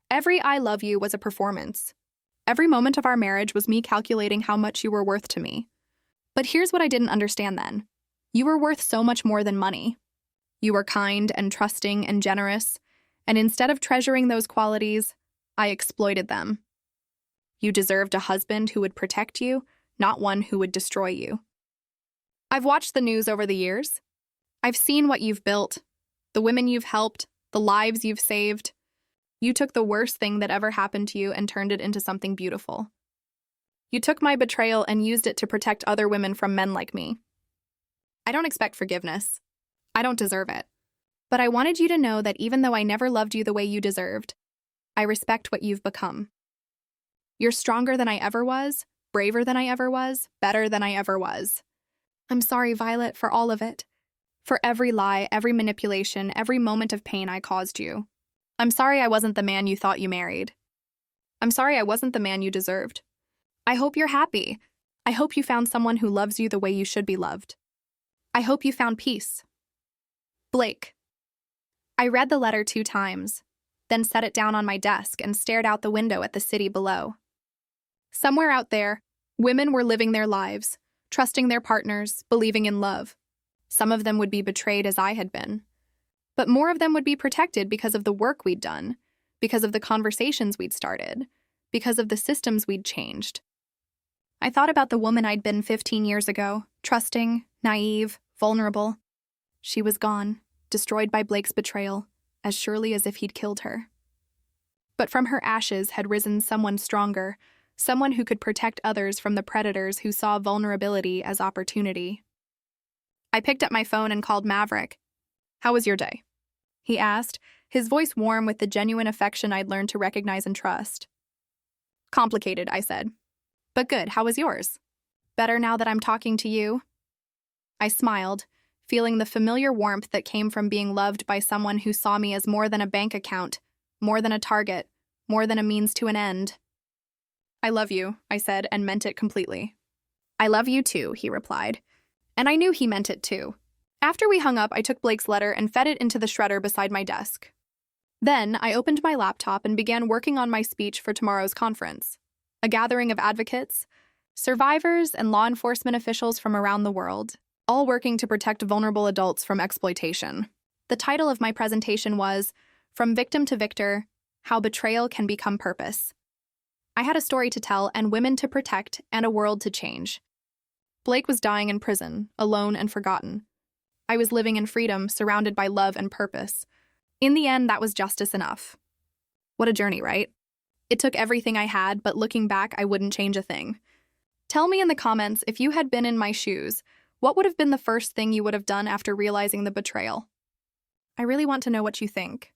Every I love you was a performance. Every moment of our marriage was me calculating how much you were worth to me. But here's what I didn't understand then. You were worth so much more than money. You were kind and trusting and generous, and instead of treasuring those qualities, I exploited them. You deserved a husband who would protect you, not one who would destroy you. I've watched the news over the years. I've seen what you've built, the women you've helped, the lives you've saved. You took the worst thing that ever happened to you and turned it into something beautiful. You took my betrayal and used it to protect other women from men like me. I don't expect forgiveness. I don't deserve it. But I wanted you to know that even though I never loved you the way you deserved, I respect what you've become. You're stronger than I ever was, braver than I ever was, better than I ever was. I'm sorry, Violet, for all of it. For every lie, every manipulation, every moment of pain I caused you. I'm sorry I wasn't the man you thought you married. I'm sorry I wasn't the man you deserved. I hope you're happy. I hope you found someone who loves you the way you should be loved. I hope you found peace. Blake. I read the letter 2 times, then set it down on my desk and stared out the window at the city below. Somewhere out there, women were living their lives, trusting their partners, believing in love. Some of them would be betrayed as I had been. But more of them would be protected because of the work we'd done, because of the conversations we'd started, because of the systems we'd changed. I thought about the woman I'd been 15 years ago, trusting, naive, vulnerable. She was gone, destroyed by Blake's betrayal, as surely as if he'd killed her. But from her ashes had risen someone stronger, someone who could protect others from the predators who saw vulnerability as opportunity. I picked up my phone and called Maverick. "How was your day?" he asked, his voice warm with the genuine affection I'd learned to recognize and trust. "Complicated," I said. "But good, how was yours?" "Better now that I'm talking to you." I smiled, feeling the familiar warmth that came from being loved by someone who saw me as more than a bank account, more than a target, more than a means to an end. "I love you," I said, and meant it completely. "I love you too," he replied. And I knew he meant it too. After we hung up, I took Blake's letter and fed it into the shredder beside my desk. Then I opened my laptop and began working on my speech for tomorrow's conference. A gathering of advocates, survivors, and law enforcement officials from around the world, all working to protect vulnerable adults from exploitation. The title of my presentation was "From Victim to Victor: How Betrayal Can Become Purpose." I had a story to tell and women to protect and a world to change. Blake was dying in prison, alone and forgotten. I was living in freedom, surrounded by love and purpose. In the end, that was justice enough. What a journey, right? It took everything I had, but looking back, I wouldn't change a thing. Tell me in the comments, if you had been in my shoes, what would have been the first thing you would have done after realizing the betrayal? I really want to know what you think.